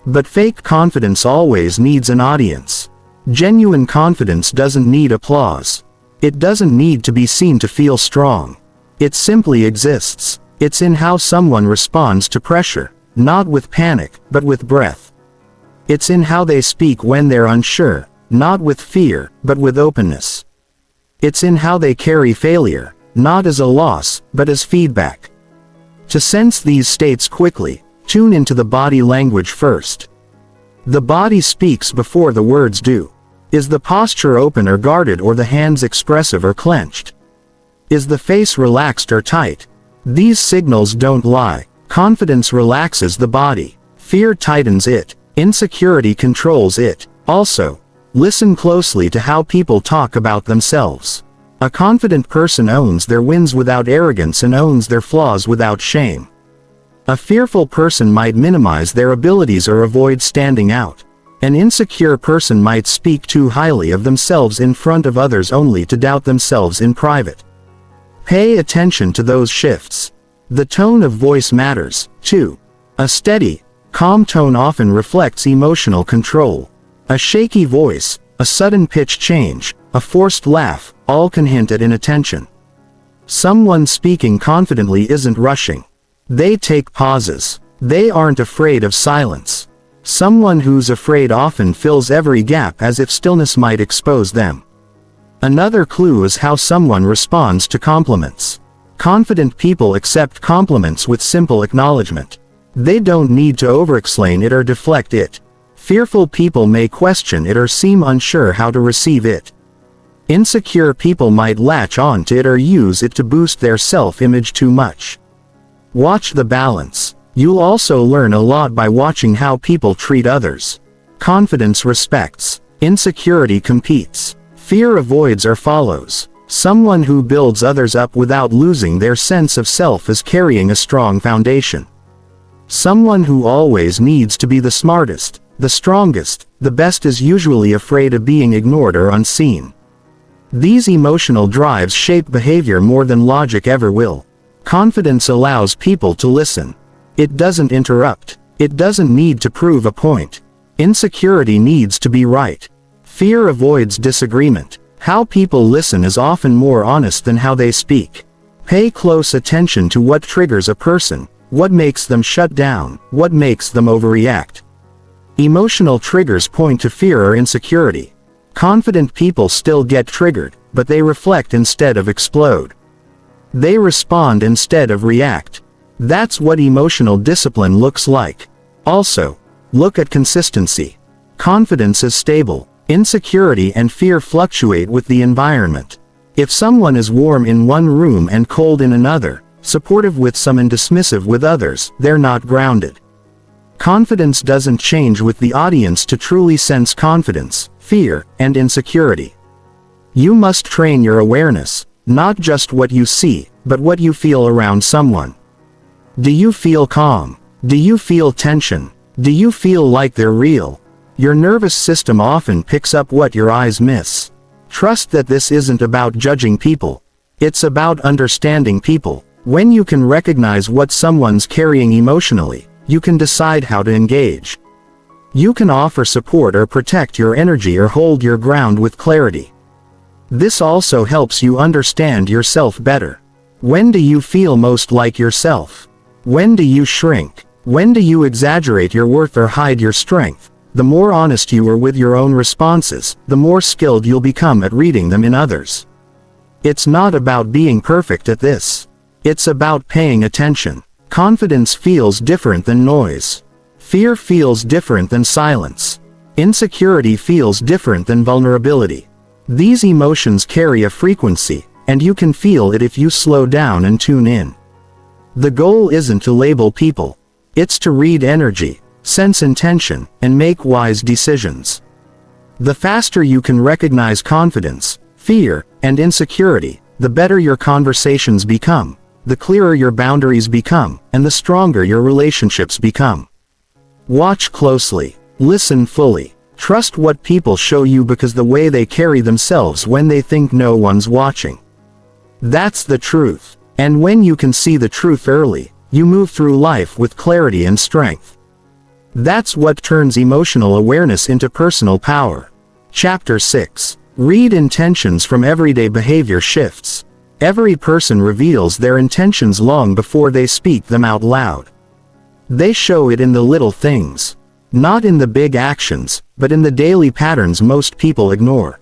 But fake confidence always needs an audience. Genuine confidence doesn't need applause. It doesn't need to be seen to feel strong. It simply exists. It's in how someone responds to pressure, not with panic, but with breath. It's in how they speak when they're unsure, not with fear, but with openness. It's in how they carry failure, not as a loss, but as feedback. To sense these states quickly, tune into the body language first. The body speaks before the words do. Is the posture open or guarded, or the hands expressive or clenched? Is the face relaxed or tight? These signals don't lie. Confidence relaxes the body. Fear tightens it. Insecurity controls it. Also, listen closely to how people talk about themselves. A confident person owns their wins without arrogance and owns their flaws without shame. A fearful person might minimize their abilities or avoid standing out. An insecure person might speak too highly of themselves in front of others only to doubt themselves in private. Pay attention to those shifts. The tone of voice matters, too. A steady, calm tone often reflects emotional control. A shaky voice, a sudden pitch change, a forced laugh, all can hint at inattention. Someone speaking confidently isn't rushing. They take pauses. They aren't afraid of silence. Someone who's afraid often fills every gap as if stillness might expose them. Another clue is how someone responds to compliments. Confident people accept compliments with simple acknowledgement. They don't need to overexplain it or deflect it. Fearful people may question it or seem unsure how to receive it. Insecure people might latch on to it or use it to boost their self-image too much. Watch the balance. You'll also learn a lot by watching how people treat others. Confidence respects. Insecurity competes. Fear avoids or follows. Someone who builds others up without losing their sense of self is carrying a strong foundation. Someone who always needs to be the smartest, the strongest, the best is usually afraid of being ignored or unseen. These emotional drives shape behavior more than logic ever will. Confidence allows people to listen. It doesn't interrupt. It doesn't need to prove a point. Insecurity needs to be right. Fear avoids disagreement. How people listen is often more honest than how they speak. Pay close attention to what triggers a person, what makes them shut down, what makes them overreact. Emotional triggers point to fear or insecurity. Confident people still get triggered, but they reflect instead of explode. They respond instead of react. That's what emotional discipline looks like. Also, look at consistency. Confidence is stable. Insecurity and fear fluctuate with the environment. If someone is warm in one room and cold in another, supportive with some and dismissive with others, they're not grounded. Confidence doesn't change with the audience to truly sense confidence, fear, and insecurity. You must train your awareness, not just what you see, but what you feel around someone. Do you feel calm? Do you feel tension? Do you feel like they're real? Your nervous system often picks up what your eyes miss. Trust that this isn't about judging people. It's about understanding people. When you can recognize what someone's carrying emotionally, you can decide how to engage. You can offer support or protect your energy or hold your ground with clarity. This also helps you understand yourself better. When do you feel most like yourself? When do you shrink? When do you exaggerate your worth or hide your strength? The more honest you are with your own responses, the more skilled you'll become at reading them in others. It's not about being perfect at this. It's about paying attention. Confidence feels different than noise. Fear feels different than silence. Insecurity feels different than vulnerability. These emotions carry a frequency, and you can feel it if you slow down and tune in. The goal isn't to label people. It's to read energy, sense intention, and make wise decisions. The faster you can recognize confidence, fear, and insecurity, the better your conversations become, the clearer your boundaries become, and the stronger your relationships become. Watch closely. Listen fully. Trust what people show you because the way they carry themselves when they think no one's watching. That's the truth. And when you can see the truth early, you move through life with clarity and strength. That's what turns emotional awareness into personal power. Chapter 6. Read intentions from everyday behavior shifts. Every person reveals their intentions long before they speak them out loud. They show it in the little things. Not in the big actions, but in the daily patterns most people ignore.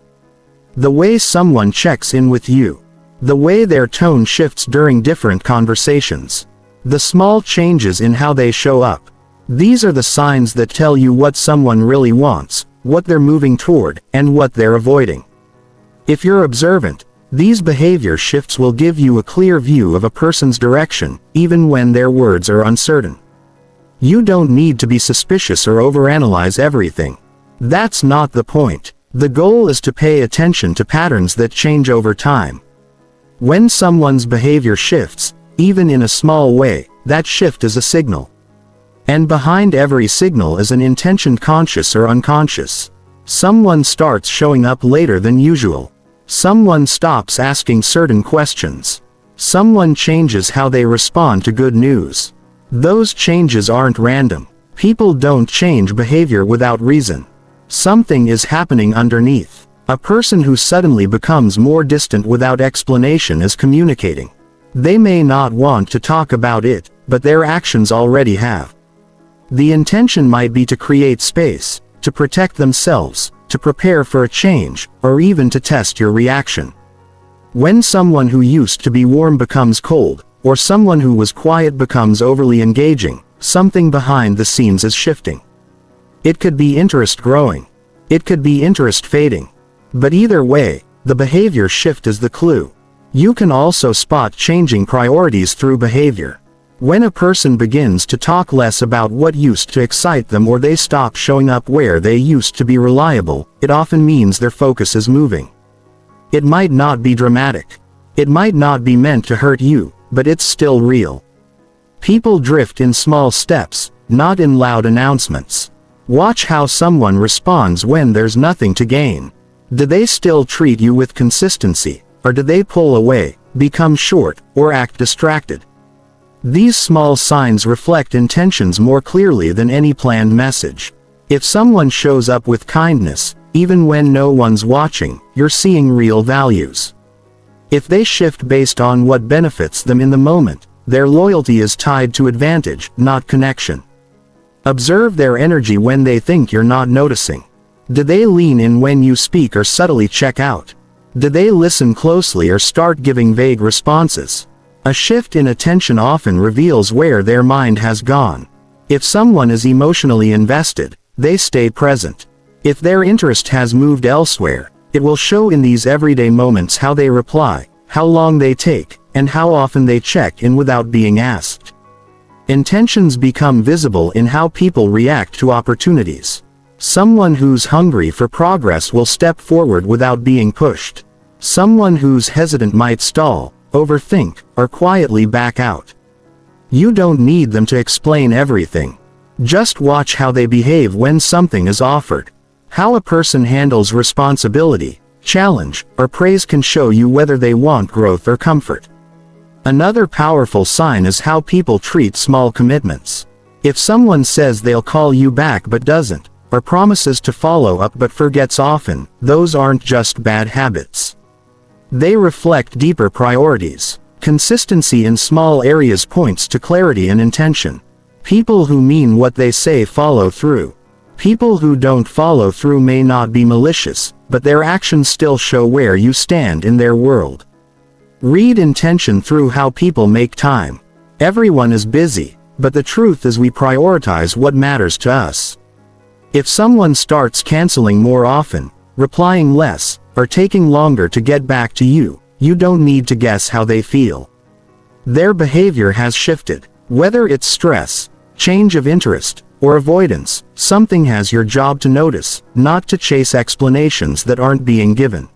The way someone checks in with you. The way their tone shifts during different conversations. The small changes in how they show up. These are the signs that tell you what someone really wants, what they're moving toward, and what they're avoiding. If you're observant, these behavior shifts will give you a clear view of a person's direction, even when their words are uncertain. You don't need to be suspicious or overanalyze everything. That's not the point. The goal is to pay attention to patterns that change over time. When someone's behavior shifts, even in a small way, that shift is a signal. And behind every signal is an intention, conscious or unconscious. Someone starts showing up later than usual. Someone stops asking certain questions. Someone changes how they respond to good news. Those changes aren't random. People don't change behavior without reason. Something is happening underneath. A person who suddenly becomes more distant without explanation is communicating. They may not want to talk about it, but their actions already have. The intention might be to create space, to protect themselves, to prepare for a change, or even to test your reaction. When someone who used to be warm becomes cold, or someone who was quiet becomes overly engaging, something behind the scenes is shifting. It could be interest growing. It could be interest fading. But either way, the behavior shift is the clue. You can also spot changing priorities through behavior. When a person begins to talk less about what used to excite them or they stop showing up where they used to be reliable, it often means their focus is moving. It might not be dramatic. It might not be meant to hurt you, but it's still real. People drift in small steps, not in loud announcements. Watch how someone responds when there's nothing to gain. Do they still treat you with consistency, or do they pull away, become short, or act distracted? These small signs reflect intentions more clearly than any planned message. If someone shows up with kindness, even when no one's watching, you're seeing real values. If they shift based on what benefits them in the moment, their loyalty is tied to advantage, not connection. Observe their energy when they think you're not noticing. Do they lean in when you speak or subtly check out? Do they listen closely or start giving vague responses? A shift in attention often reveals where their mind has gone. If someone is emotionally invested, they stay present. If their interest has moved elsewhere, it will show in these everyday moments how they reply, how long they take, and how often they check in without being asked. Intentions become visible in how people react to opportunities. Someone who's hungry for progress will step forward without being pushed. Someone who's hesitant might stall, overthink, or quietly back out. You don't need them to explain everything. Just watch how they behave when something is offered. How a person handles responsibility, challenge, or praise can show you whether they want growth or comfort. Another powerful sign is how people treat small commitments. If someone says they'll call you back but doesn't, or promises to follow up but forgets often, those aren't just bad habits. They reflect deeper priorities. Consistency in small areas points to clarity and intention. People who mean what they say follow through. People who don't follow through may not be malicious, but their actions still show where you stand in their world. Read intention through how people make time. Everyone is busy, but the truth is we prioritize what matters to us. If someone starts canceling more often, replying less, or taking longer to get back to you, you don't need to guess how they feel. Their behavior has shifted. Whether it's stress, change of interest, or avoidance, something has your job to notice, not to chase explanations that aren't being given.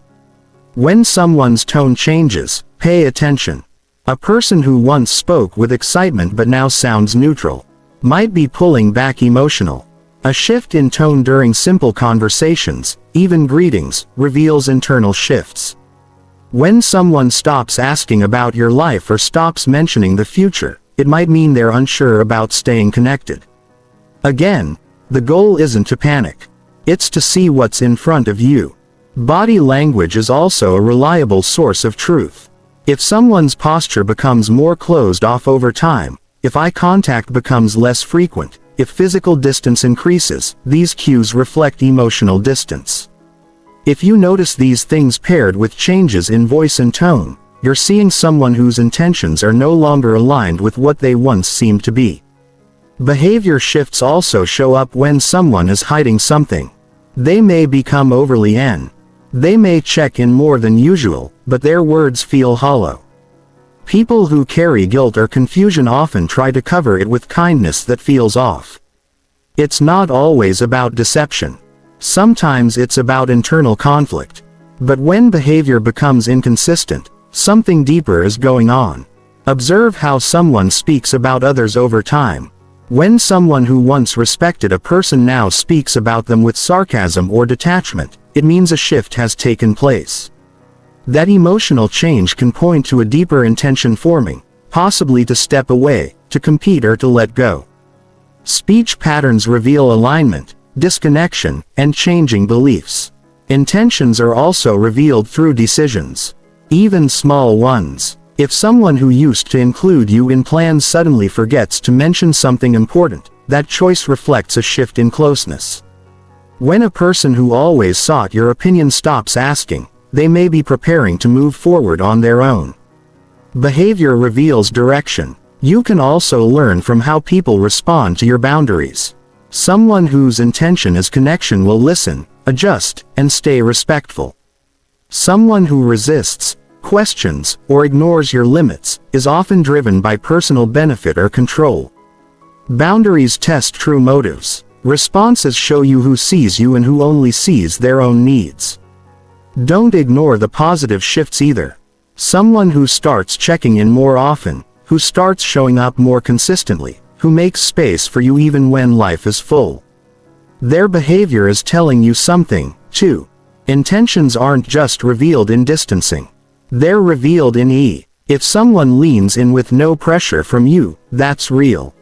When someone's tone changes, pay attention. A person who once spoke with excitement but now sounds neutral might be pulling back emotional. A shift in tone during simple conversations, even greetings, reveals internal shifts. When someone stops asking about your life or stops mentioning the future, it might mean they're unsure about staying connected. Again, the goal isn't to panic. It's to see what's in front of you. Body language is also a reliable source of truth. If someone's posture becomes more closed off over time, if eye contact becomes less frequent, if physical distance increases, these cues reflect emotional distance. If you notice these things paired with changes in voice and tone, you're seeing someone whose intentions are no longer aligned with what they once seemed to be. Behavior shifts also show up when someone is hiding something. They may become overly They may check in more than usual, but their words feel hollow. People who carry guilt or confusion often try to cover it with kindness that feels off. It's not always about deception. Sometimes it's about internal conflict. But when behavior becomes inconsistent, something deeper is going on. Observe how someone speaks about others over time. When someone who once respected a person now speaks about them with sarcasm or detachment, it means a shift has taken place. That emotional change can point to a deeper intention forming, possibly to step away, to compete or to let go. Speech patterns reveal alignment, disconnection, and changing beliefs. Intentions are also revealed through decisions. Even small ones. If someone who used to include you in plans suddenly forgets to mention something important, that choice reflects a shift in closeness. When a person who always sought your opinion stops asking, they may be preparing to move forward on their own. Behavior reveals direction. You can also learn from how people respond to your boundaries. Someone whose intention is connection will listen, adjust, and stay respectful. Someone who resists, questions, or ignores your limits is often driven by personal benefit or control. Boundaries test true motives. Responses show you who sees you and who only sees their own needs. Don't ignore the positive shifts either. Someone who starts checking in more often, who starts showing up more consistently, who makes space for you even when life is full. Their behavior is telling you something, too. Intentions aren't just revealed in distancing. They're revealed in if someone leans in with no pressure from you, that's real.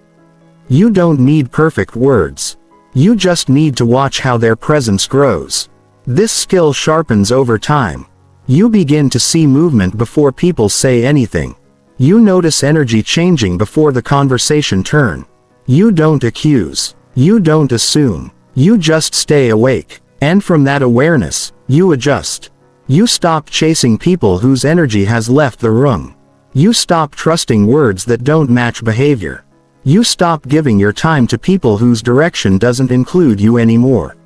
You don't need perfect words. You just need to watch how their presence grows. This skill sharpens over time. You begin to see movement before people say anything. You notice energy changing before the conversation turns. You don't accuse. You don't assume. You just stay awake. And from that awareness, you adjust. You stop chasing people whose energy has left the room. You stop trusting words that don't match behavior. You stop giving your time to people whose direction doesn't include you anymore.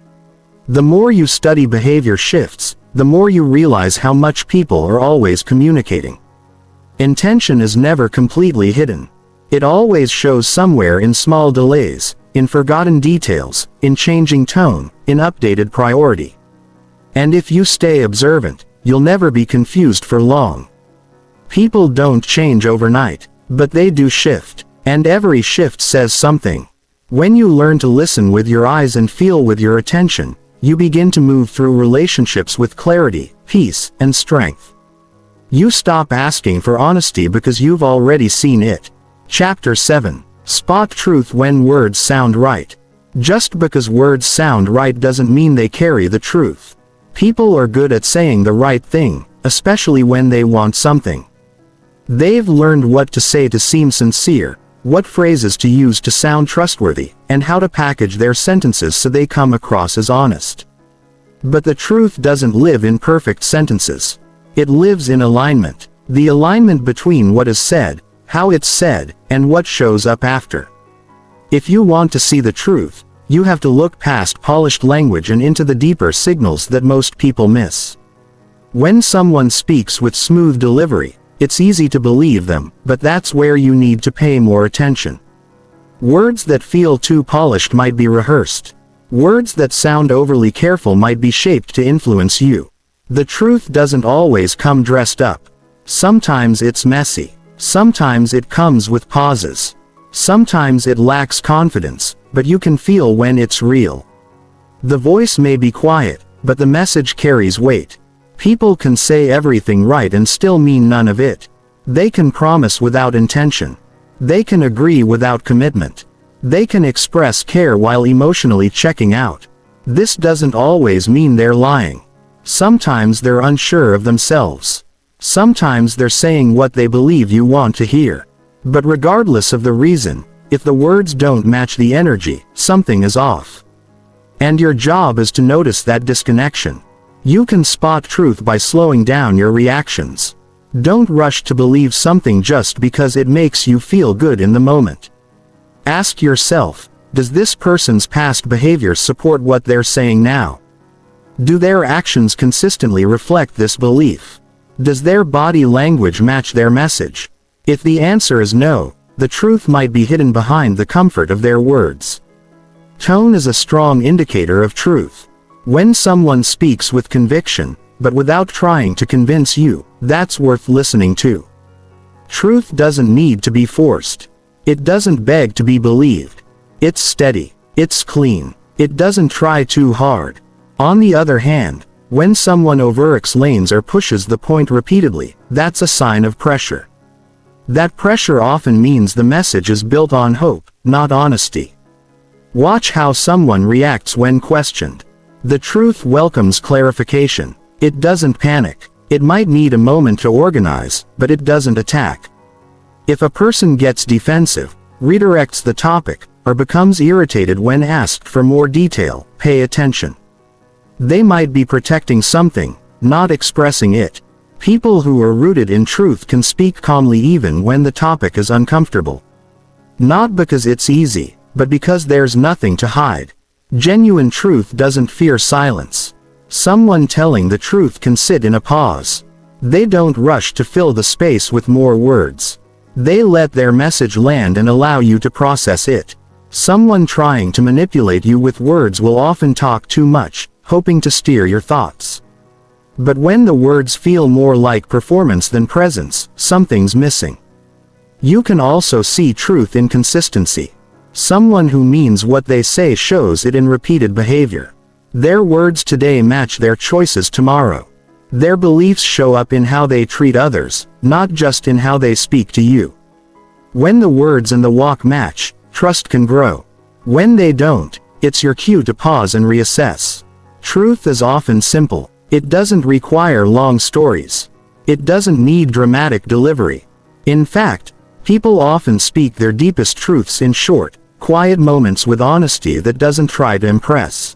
The more you study behavior shifts, the more you realize how much people are always communicating. Intention is never completely hidden. It always shows somewhere in small delays, in forgotten details, in changing tone, in updated priority. And if you stay observant, you'll never be confused for long. People don't change overnight, but they do shift, and every shift says something. When you learn to listen with your eyes and feel with your attention, you begin to move through relationships with clarity, peace, and strength. You stop asking for honesty because you've already seen it. Chapter 7. Spot truth when words sound right. Just because words sound right doesn't mean they carry the truth. People are good at saying the right thing, especially when they want something. They've learned what to say to seem sincere, what phrases to use to sound trustworthy, and how to package their sentences so they come across as honest. But the truth doesn't live in perfect sentences. It lives in alignment. The alignment between what is said, how it's said, and what shows up after. If you want to see the truth, you have to look past polished language and into the deeper signals that most people miss. When someone speaks with smooth delivery, it's easy to believe them, but that's where you need to pay more attention. Words that feel too polished might be rehearsed. Words that sound overly careful might be shaped to influence you. The truth doesn't always come dressed up. Sometimes it's messy. Sometimes it comes with pauses. Sometimes it lacks confidence, but you can feel when it's real. The voice may be quiet, but the message carries weight. People can say everything right and still mean none of it. They can promise without intention. They can agree without commitment. They can express care while emotionally checking out. This doesn't always mean they're lying. Sometimes they're unsure of themselves. Sometimes they're saying what they believe you want to hear. But regardless of the reason, if the words don't match the energy, something is off. And your job is to notice that disconnection. You can spot truth by slowing down your reactions. Don't rush to believe something just because it makes you feel good in the moment. Ask yourself, does this person's past behavior support what they're saying now? Do their actions consistently reflect this belief? Does their body language match their message? If the answer is no, the truth might be hidden behind the comfort of their words. Tone is a strong indicator of truth. When someone speaks with conviction, but without trying to convince you, that's worth listening to. Truth doesn't need to be forced. It doesn't beg to be believed. It's steady. It's clean. It doesn't try too hard. On the other hand, when someone overexplains or pushes the point repeatedly, that's a sign of pressure. That pressure often means the message is built on hope, not honesty. Watch how someone reacts when questioned. The truth welcomes clarification. It doesn't panic. It might need a moment to organize, but it doesn't attack. If a person gets defensive, redirects the topic, or becomes irritated when asked for more detail, pay attention. They might be protecting something, not expressing it. People who are rooted in truth can speak calmly even when the topic is uncomfortable. Not because it's easy, but because there's nothing to hide. Genuine truth doesn't fear silence. Someone telling the truth can sit in a pause. They don't rush to fill the space with more words. They let their message land and allow you to process it. Someone trying to manipulate you with words will often talk too much, hoping to steer your thoughts. But when the words feel more like performance than presence, something's missing. You can also see truth in consistency. Someone who means what they say shows it in repeated behavior. Their words today match their choices tomorrow. Their beliefs show up in how they treat others, not just in how they speak to you. When the words and the walk match, trust can grow. When they don't, it's your cue to pause and reassess. Truth is often simple. It doesn't require long stories. It doesn't need dramatic delivery. In fact, people often speak their deepest truths in short, quiet moments with honesty that doesn't try to impress.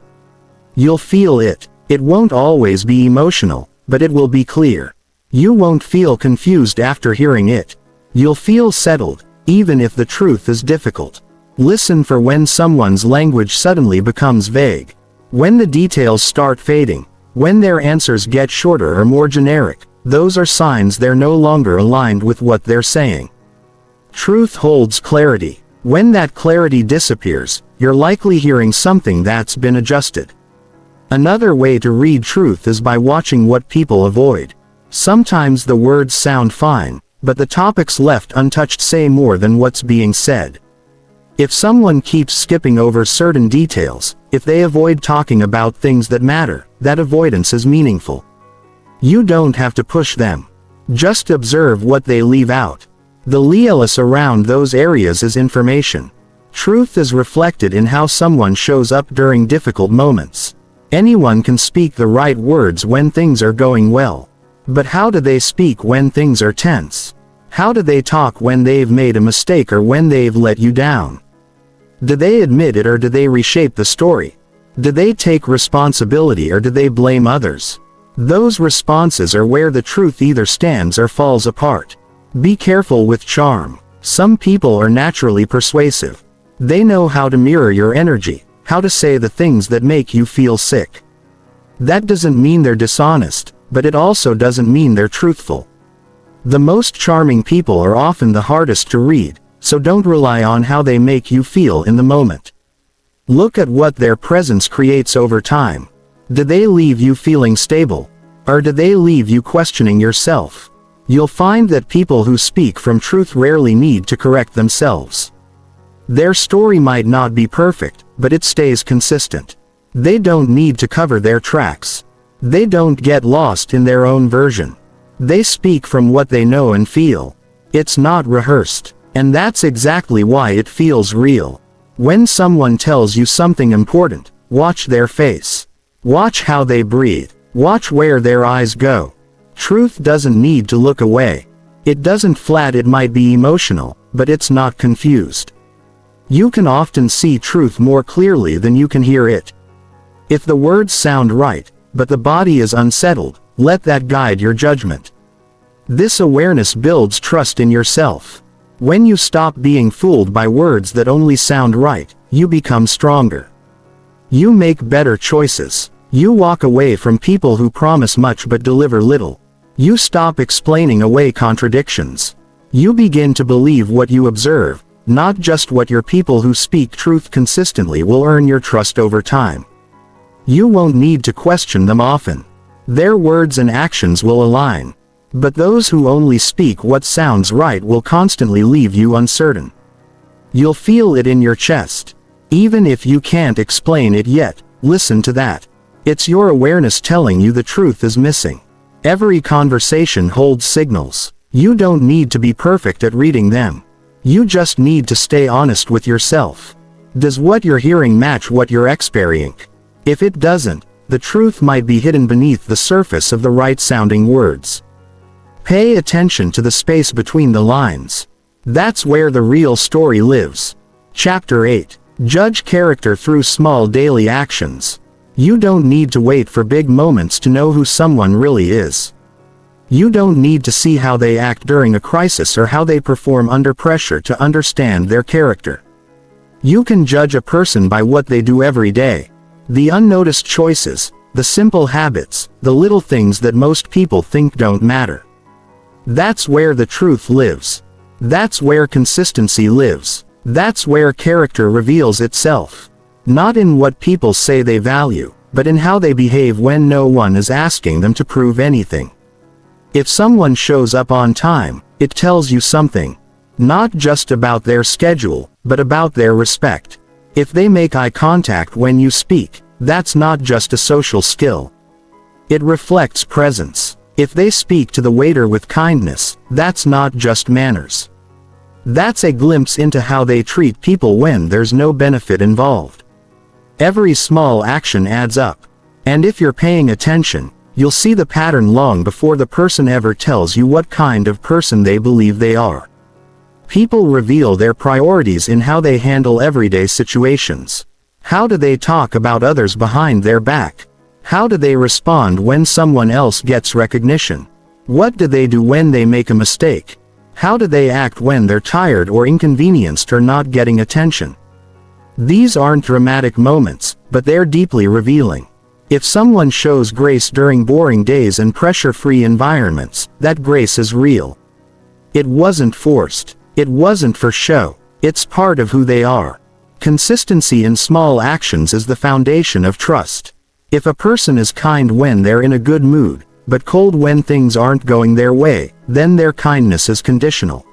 You'll feel it. It won't always be emotional, but it will be clear. You won't feel confused after hearing it. You'll feel settled, even if the truth is difficult. Listen for when someone's language suddenly becomes vague. When the details start fading. When their answers get shorter or more generic, those are signs they're no longer aligned with what they're saying. Truth holds clarity. When that clarity disappears, you're likely hearing something that's been adjusted. Another way to read truth is by watching what people avoid. Sometimes the words sound fine, but the topics left untouched say more than what's being said. If someone keeps skipping over certain details, if they avoid talking about things that matter, that avoidance is meaningful. You don't have to push them. Just observe what they leave out. The lialis around those areas is information. Truth is reflected in how someone shows up during difficult moments. Anyone can speak the right words when things are going well. But how do they speak when things are tense? How do they talk when they've made a mistake or when they've let you down? Do they admit it or do they reshape the story? Do they take responsibility or do they blame others? Those responses are where the truth either stands or falls apart. Be careful with charm. Some people are naturally persuasive. They know how to mirror your energy, how to say the things that make you feel sick. That doesn't mean they're dishonest, but it also doesn't mean they're truthful. The most charming people are often the hardest to read, so don't rely on how they make you feel in the moment. Look at what their presence creates over time. Do they leave you feeling stable? Or do they leave you questioning yourself? You'll find that people who speak from truth rarely need to correct themselves. Their story might not be perfect, but it stays consistent. They don't need to cover their tracks. They don't get lost in their own version. They speak from what they know and feel. It's not rehearsed. And that's exactly why it feels real. When someone tells you something important, watch their face. Watch how they breathe. Watch where their eyes go. Truth doesn't need to look away. It doesn't flat. It might be emotional, but it's not confused. You can often see truth more clearly than you can hear it. If the words sound right, but the body is unsettled, let that guide your judgment. This awareness builds trust in yourself. When you stop being fooled by words that only sound right, you become stronger. You make better choices. You walk away from people who promise much but deliver little. You stop explaining away contradictions. You begin to believe what you observe, not just what your people who speak truth consistently will earn your trust over time. You won't need to question them often. Their words and actions will align. But those who only speak what sounds right will constantly leave you uncertain. You'll feel it in your chest. Even if you can't explain it yet, listen to that. It's your awareness telling you the truth is missing. Every conversation holds signals. You don't need to be perfect at reading them. You just need to stay honest with yourself. Does what you're hearing match what you're experiencing? If it doesn't, the truth might be hidden beneath the surface of the right-sounding words. Pay attention to the space between the lines. That's where the real story lives. Chapter 8. Judge character through small daily actions. You don't need to wait for big moments to know who someone really is. You don't need to see how they act during a crisis or how they perform under pressure to understand their character. You can judge a person by what they do every day. The unnoticed choices, the simple habits, the little things that most people think don't matter. That's where the truth lives. That's where consistency lives. That's where character reveals itself. Not in what people say they value, but in how they behave when no one is asking them to prove anything. If someone shows up on time, it tells you something. Not just about their schedule, but about their respect. If they make eye contact when you speak, that's not just a social skill. It reflects presence. If they speak to the waiter with kindness, that's not just manners. That's a glimpse into how they treat people when there's no benefit involved. Every small action adds up. And if you're paying attention, you'll see the pattern long before the person ever tells you what kind of person they believe they are. People reveal their priorities in how they handle everyday situations. How do they talk about others behind their back? How do they respond when someone else gets recognition? What do they do when they make a mistake? How do they act when they're tired or inconvenienced or not getting attention? These aren't dramatic moments, but they're deeply revealing. If someone shows grace during boring days and pressure-free environments, that grace is real. It wasn't forced. It wasn't for show. It's part of who they are. Consistency in small actions is the foundation of trust. If a person is kind when they're in a good mood, but cold when things aren't going their way, then their kindness is conditional.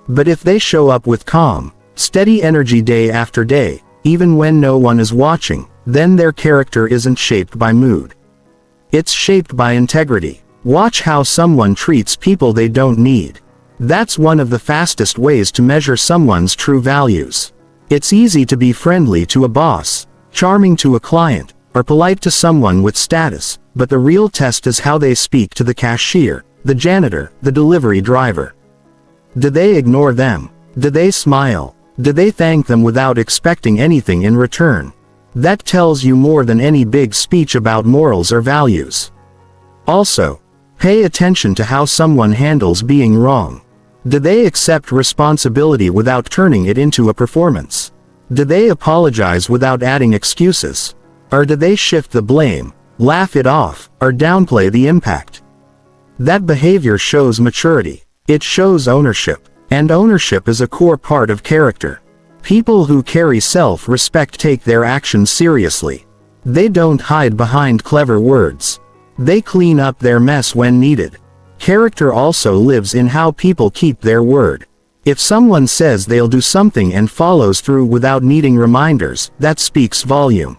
But if they show up with calm, steady energy day after day, even when no one is watching, then their character isn't shaped by mood. It's shaped by integrity. Watch how someone treats people they don't need. That's one of the fastest ways to measure someone's true values. It's easy to be friendly to a boss, charming to a client, or polite to someone with status, but the real test is how they speak to the cashier, the janitor, the delivery driver. Do they ignore them? Do they smile? Do they thank them without expecting anything in return? That tells you more than any big speech about morals or values. Also, pay attention to how someone handles being wrong. Do they accept responsibility without turning it into a performance? Do they apologize without adding excuses? Or do they shift the blame, laugh it off, or downplay the impact? That behavior shows maturity. It shows ownership. And ownership is a core part of character. People who carry self-respect take their actions seriously. They don't hide behind clever words. They clean up their mess when needed. Character also lives in how people keep their word. If someone says they'll do something and follows through without needing reminders, that speaks volume.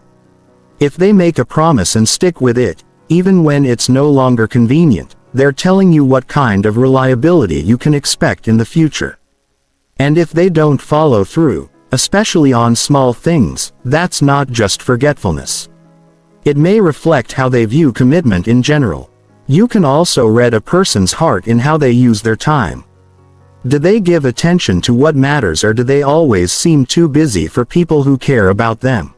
If they make a promise and stick with it, even when it's no longer convenient, they're telling you what kind of reliability you can expect in the future. And if they don't follow through, especially on small things, that's not just forgetfulness. It may reflect how they view commitment in general. You can also read a person's heart in how they use their time. Do they give attention to what matters, or do they always seem too busy for people who care about them?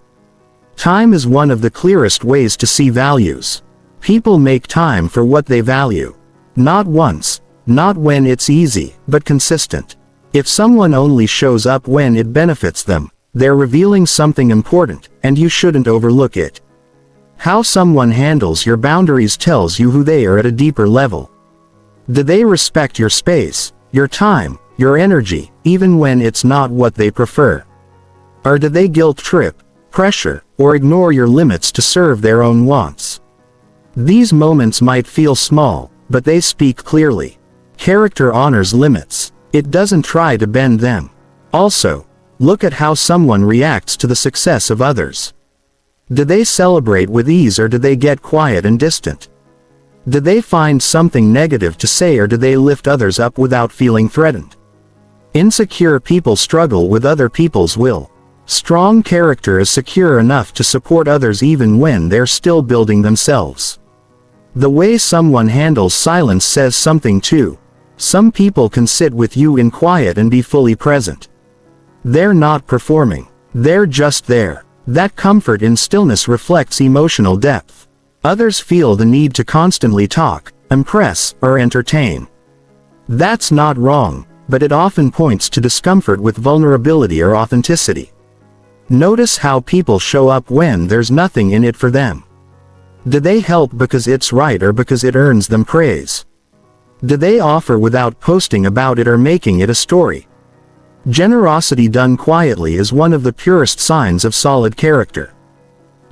Time is one of the clearest ways to see values. People make time for what they value. Not once, not when it's easy, but consistent. If someone only shows up when it benefits them, they're revealing something important, and you shouldn't overlook it. How someone handles your boundaries tells you who they are at a deeper level. Do they respect your space, your time, your energy, even when it's not what they prefer? Or do they guilt trip, pressure, or ignore your limits to serve their own wants? These moments might feel small, but they speak clearly. Character honors limits. It doesn't try to bend them. Also, look at how someone reacts to the success of others. Do they celebrate with ease, or do they get quiet and distant? Do they find something negative to say, or do they lift others up without feeling threatened? Insecure people struggle with other people's will. Strong character is secure enough to support others even when they're still building themselves. The way someone handles silence says something too. Some people can sit with you in quiet and be fully present. They're not performing. They're just there. That comfort in stillness reflects emotional depth. Others feel the need to constantly talk, impress, or entertain. That's not wrong, but it often points to discomfort with vulnerability or authenticity. Notice how people show up when there's nothing in it for them. Do they help because it's right, or because it earns them praise? Do they offer without posting about it or making it a story? Generosity done quietly is one of the purest signs of solid character.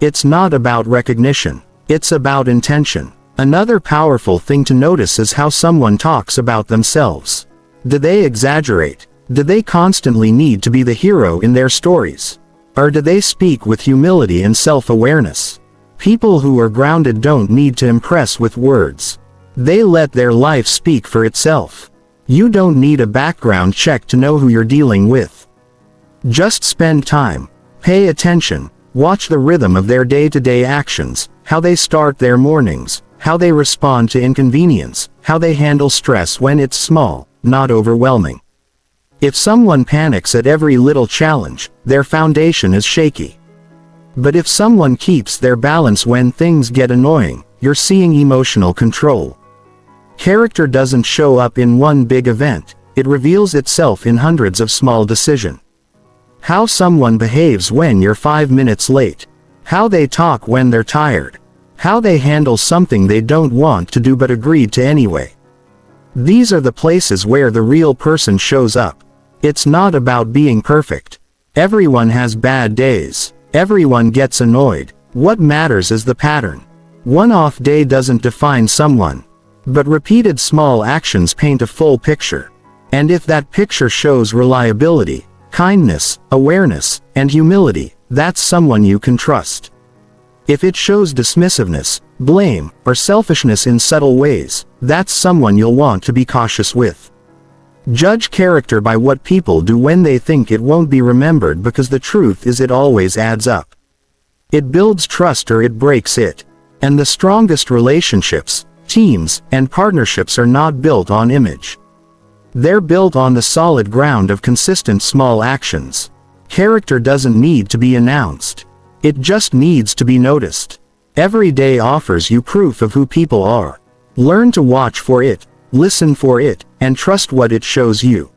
It's not about recognition. It's about intention. Another powerful thing to notice is how someone talks about themselves. Do they exaggerate? Do they constantly need to be the hero in their stories? Or do they speak with humility and self-awareness? People who are grounded don't need to impress with words. They let their life speak for itself. You don't need a background check to know who you're dealing with. Just spend time. Pay attention. Watch the rhythm of their day-to-day actions, how they start their mornings, how they respond to inconvenience, how they handle stress when it's small, not overwhelming. If someone panics at every little challenge, their foundation is shaky. But if someone keeps their balance when things get annoying, you're seeing emotional control. Character doesn't show up in one big event, it reveals itself in hundreds of small decisions. How someone behaves when you're 5 minutes late. How they talk when they're tired. How they handle something they don't want to do but agreed to anyway. These are the places where the real person shows up. It's not about being perfect. Everyone has bad days. Everyone gets annoyed. What matters is the pattern. One off day doesn't define someone. But repeated small actions paint a full picture. And if that picture shows reliability, kindness, awareness, and humility, that's someone you can trust. If it shows dismissiveness, blame, or selfishness in subtle ways, that's someone you'll want to be cautious with. Judge character by what people do when they think it won't be remembered, because the truth is it always adds up. It builds trust or it breaks it. And the strongest relationships, teams, and partnerships are not built on image. They're built on the solid ground of consistent small actions. Character doesn't need to be announced. It just needs to be noticed. Every day offers you proof of who people are. Learn to watch for it, listen for it, and trust what it shows you.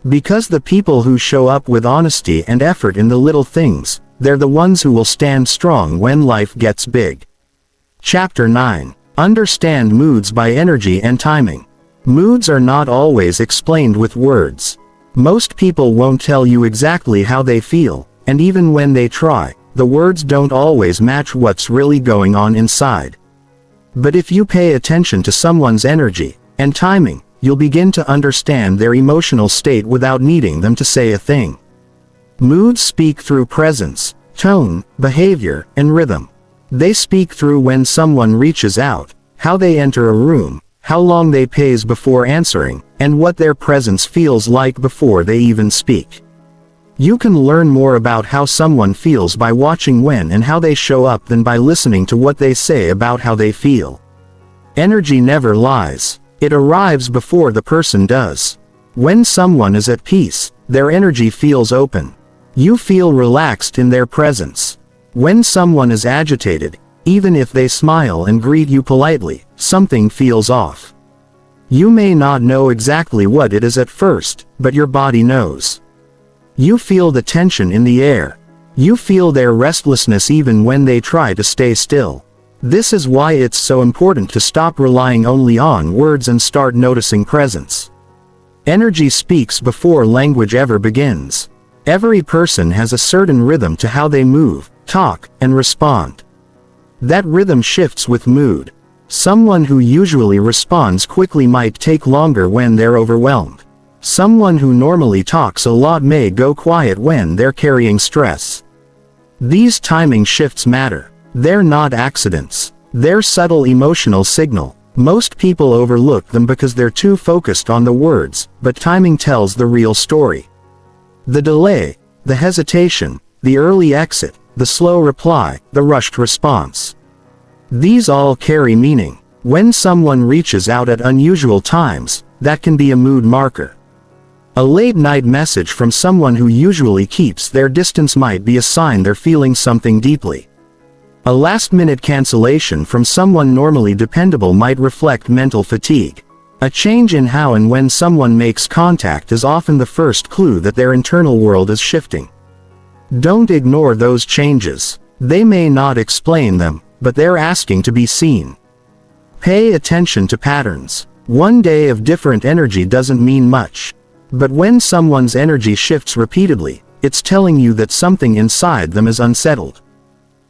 Because the people who show up with honesty and effort in the little things, they're the ones who will stand strong when life gets big. Chapter 9. Understand moods by energy and timing. Moods are not always explained with words. Most people won't tell you exactly how they feel, and even when they try, the words don't always match what's really going on inside. But if you pay attention to someone's energy and timing, you'll begin to understand their emotional state without needing them to say a thing. Moods speak through presence, tone, behavior, and rhythm. They speak through when someone reaches out, how they enter a room, how long they pause before answering, and what their presence feels like before they even speak. You can learn more about how someone feels by watching when and how they show up than by listening to what they say about how they feel. Energy never lies. It arrives before the person does. When someone is at peace, their energy feels open. You feel relaxed in their presence. When someone is agitated, even if they smile and greet you politely, something feels off. You may not know exactly what it is at first, but your body knows. You feel the tension in the air. You feel their restlessness even when they try to stay still. This is why it's so important to stop relying only on words and start noticing presence. Energy speaks before language ever begins. Every person has a certain rhythm to how they move, talk, and respond. That rhythm shifts with mood. Someone who usually responds quickly might take longer when they're overwhelmed. Someone who normally talks a lot may go quiet when they're carrying stress. These timing shifts matter. They're not accidents. They're subtle emotional signal. Most people overlook them because they're too focused on the words, but timing tells the real story. The delay, the hesitation, the early exit, the slow reply, the rushed response. These all carry meaning. When someone reaches out at unusual times, that can be a mood marker. A late-night message from someone who usually keeps their distance might be a sign they're feeling something deeply. A last-minute cancellation from someone normally dependable might reflect mental fatigue. A change in how and when someone makes contact is often the first clue that their internal world is shifting. Don't ignore those changes. They may not explain them, but they're asking to be seen. Pay attention to patterns. One day of different energy doesn't mean much. But when someone's energy shifts repeatedly, it's telling you that something inside them is unsettled.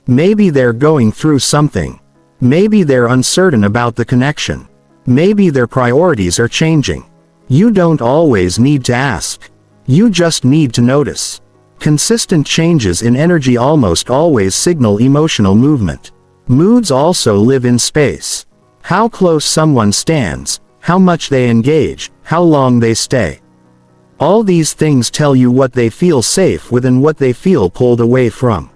Maybe they're going through something. Maybe they're uncertain about the connection. Maybe their priorities are changing. You don't always need to ask. You just need to notice. Consistent changes in energy almost always signal emotional movement. Moods also live in space. How close someone stands, how much they engage, how long they stay. All these things tell you what they feel safe with and what they feel pulled away from.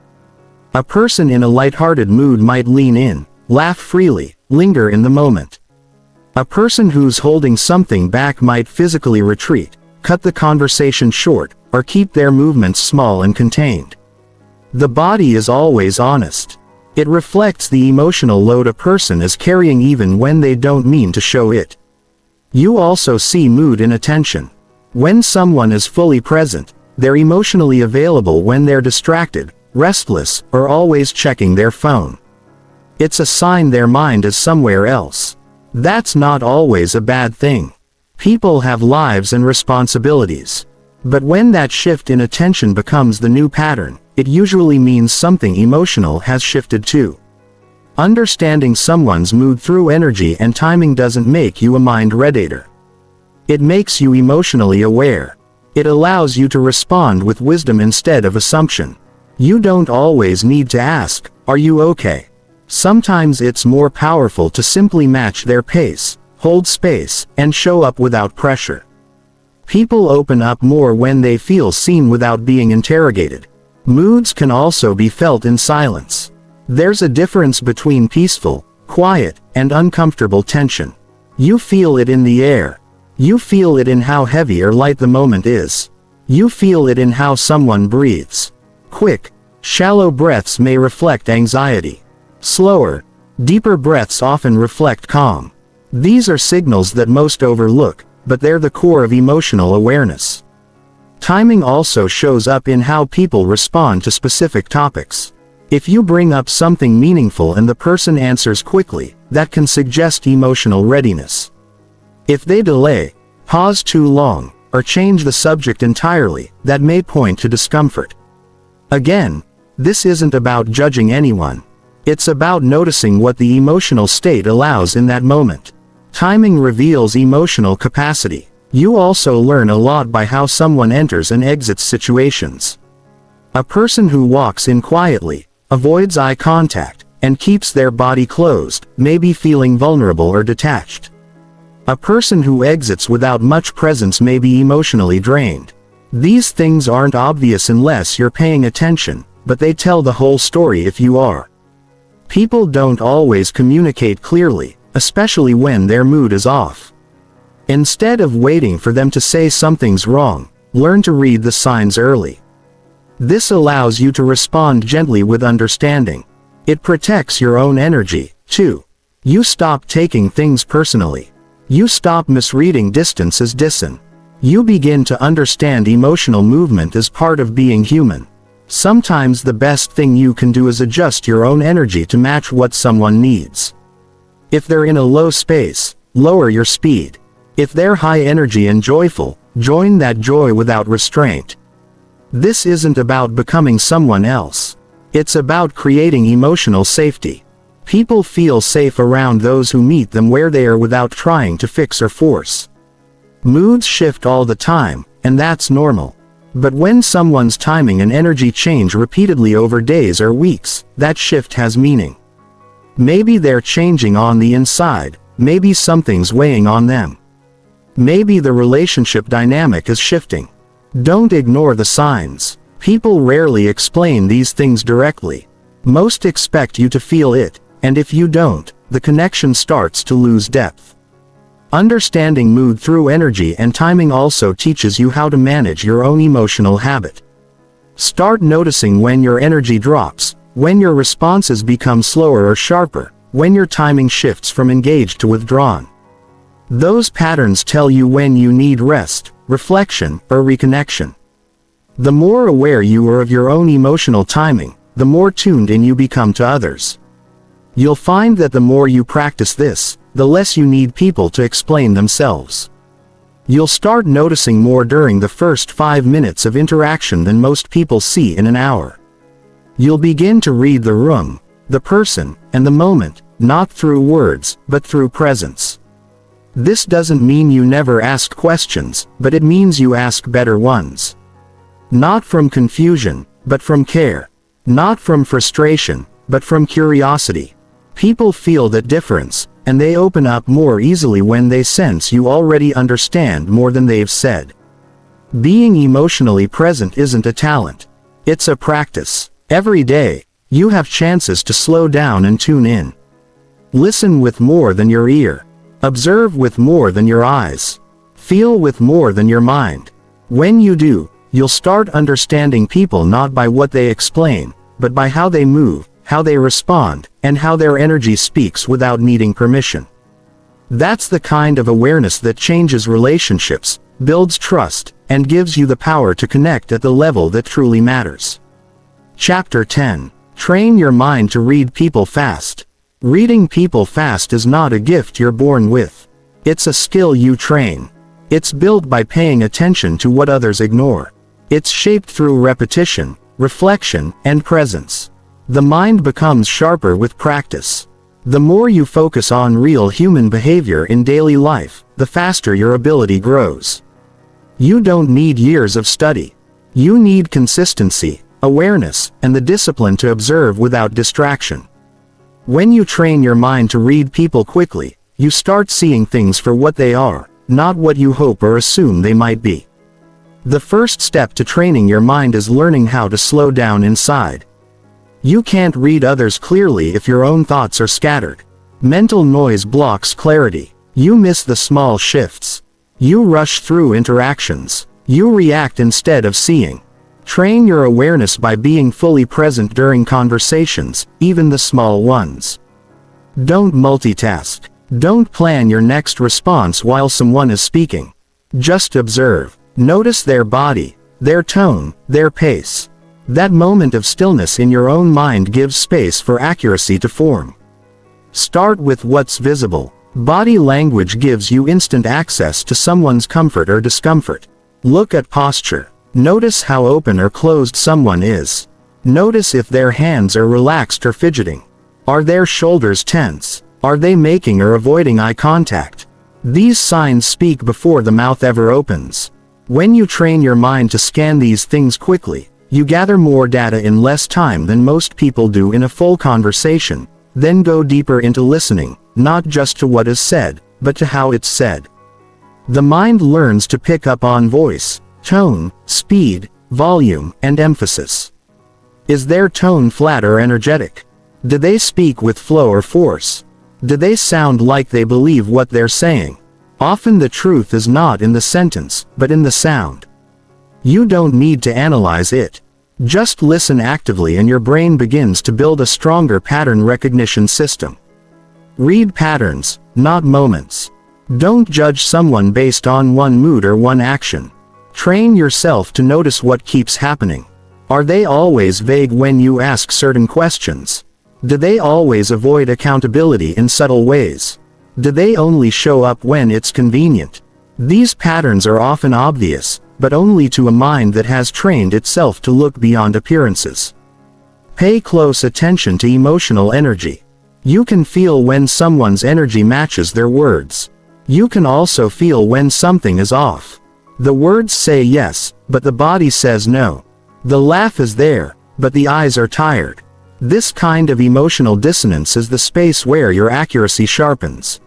A person in a lighthearted mood might lean in, laugh freely, linger in the moment. A person who's holding something back might physically retreat, cut the conversation short, or keep their movements small and contained. The body is always honest. It reflects the emotional load a person is carrying even when they don't mean to show it. You also see mood in attention. When someone is fully present, they're emotionally available when they're distracted, restless, or always checking their phone. It's a sign their mind is somewhere else. That's not always a bad thing. People have lives and responsibilities. But when that shift in attention becomes the new pattern, it usually means something emotional has shifted too. Understanding someone's mood through energy and timing doesn't make you a mind reader. It makes you emotionally aware. It allows you to respond with wisdom instead of assumption. You don't always need to ask, "Are you okay?" Sometimes it's more powerful to simply match their pace, hold space, and show up without pressure. People open up more when they feel seen without being interrogated. Moods can also be felt in silence. There's a difference between peaceful, quiet, and uncomfortable tension. You feel it in the air. You feel it in how heavy or light the moment is. You feel it in how someone breathes. Quick, shallow breaths may reflect anxiety. Slower, deeper breaths often reflect calm. These are signals that most overlook, but they're the core of emotional awareness. Timing also shows up in how people respond to specific topics. If you bring up something meaningful and the person answers quickly, that can suggest emotional readiness. If they delay, pause too long, or change the subject entirely, that may point to discomfort. Again, this isn't about judging anyone. It's about noticing what the emotional state allows in that moment. Timing reveals emotional capacity. You also learn a lot by how someone enters and exits situations. A person who walks in quietly, avoids eye contact, and keeps their body closed, may be feeling vulnerable or detached. A person who exits without much presence may be emotionally drained. These things aren't obvious unless you're paying attention, but they tell the whole story if you are. People don't always communicate clearly, especially when their mood is off. Instead of waiting for them to say something's wrong, learn to read the signs early. This allows you to respond gently with understanding. It protects your own energy, too. You stop taking things personally. You stop misreading distance as dissonance. You begin to understand emotional movement as part of being human. Sometimes the best thing you can do is adjust your own energy to match what someone needs. If they're in a low space, lower your speed. If they're high energy and joyful, join that joy without restraint. This isn't about becoming someone else. It's about creating emotional safety. People feel safe around those who meet them where they are without trying to fix or force. Moods shift all the time, and that's normal. But when someone's timing and energy change repeatedly over days or weeks, that shift has meaning. Maybe they're changing on the inside, maybe something's weighing on them. Maybe the relationship dynamic is shifting. Don't ignore the signs. People rarely explain these things directly. Most expect you to feel it, and if you don't, the connection starts to lose depth. Understanding mood through energy and timing also teaches you how to manage your own emotional habit. Start noticing when your energy drops, when your responses become slower or sharper, when your timing shifts from engaged to withdrawn. Those patterns tell you when you need rest, reflection, or reconnection. The more aware you are of your own emotional timing, the more tuned in you become to others. You'll find that the more you practice this, the less you need people to explain themselves. You'll start noticing more during the first 5 minutes of interaction than most people see in an hour. You'll begin to read the room, the person, and the moment, not through words, but through presence. This doesn't mean you never ask questions, but it means you ask better ones. Not from confusion, but from care. Not from frustration, but from curiosity. People feel that difference, and they open up more easily when they sense you already understand more than they've said. Being emotionally present isn't a talent. It's a practice. Every day, you have chances to slow down and tune in. Listen with more than your ear. Observe with more than your eyes. Feel with more than your mind. When you do, you'll start understanding people not by what they explain, but by how they move, how they respond, and how their energy speaks without needing permission. That's the kind of awareness that changes relationships, builds trust, and gives you the power to connect at the level that truly matters. Chapter 10. Train your mind to read people fast. Reading people fast is not a gift you're born with. It's a skill you train. It's built by paying attention to what others ignore. It's shaped through repetition, reflection, and presence. The mind becomes sharper with practice. The more you focus on real human behavior in daily life, the faster your ability grows. You don't need years of study. You need consistency, awareness, and the discipline to observe without distraction. When you train your mind to read people quickly, you start seeing things for what they are, not what you hope or assume they might be. The first step to training your mind is learning how to slow down inside. You can't read others clearly if your own thoughts are scattered. Mental noise blocks clarity. You miss the small shifts. You rush through interactions. You react instead of seeing. Train your awareness by being fully present during conversations, even the small ones. Don't multitask. Don't plan your next response while someone is speaking. Just observe. Notice their body, their tone, their pace. That moment of stillness in your own mind gives space for accuracy to form. Start with what's visible. Body language gives you instant access to someone's comfort or discomfort. Look at posture. Notice how open or closed someone is. Notice if their hands are relaxed or fidgeting. Are their shoulders tense? Are they making or avoiding eye contact? These signs speak before the mouth ever opens. When you train your mind to scan these things quickly, you gather more data in less time than most people do in a full conversation, then go deeper into listening, not just to what is said, but to how it's said. The mind learns to pick up on voice, tone, speed, volume, and emphasis. Is their tone flat or energetic? Do they speak with flow or force? Do they sound like they believe what they're saying? Often the truth is not in the sentence, but in the sound. You don't need to analyze it. Just listen actively and your brain begins to build a stronger pattern recognition system. Read patterns, not moments. Don't judge someone based on one mood or one action. Train yourself to notice what keeps happening. Are they always vague when you ask certain questions? Do they always avoid accountability in subtle ways? Do they only show up when it's convenient? These patterns are often obvious, but only to a mind that has trained itself to look beyond appearances. Pay close attention to emotional energy. You can feel when someone's energy matches their words. You can also feel when something is off. The words say yes, but the body says no. The laugh is there, but the eyes are tired. This kind of emotional dissonance is the space where your accuracy sharpens.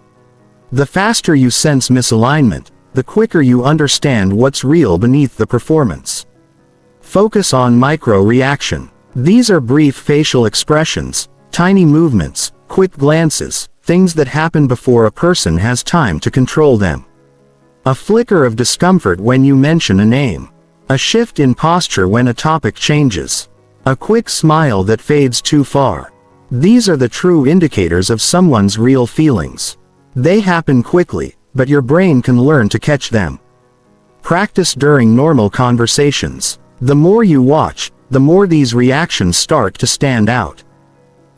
The faster you sense misalignment, the quicker you understand what's real beneath the performance. Focus on micro-reaction. These are brief facial expressions, tiny movements, quick glances, things that happen before a person has time to control them. A flicker of discomfort when you mention a name. A shift in posture when a topic changes. A quick smile that fades too far. These are the true indicators of someone's real feelings. They happen quickly, but your brain can learn to catch them. Practice during normal conversations. The more you watch, the more these reactions start to stand out.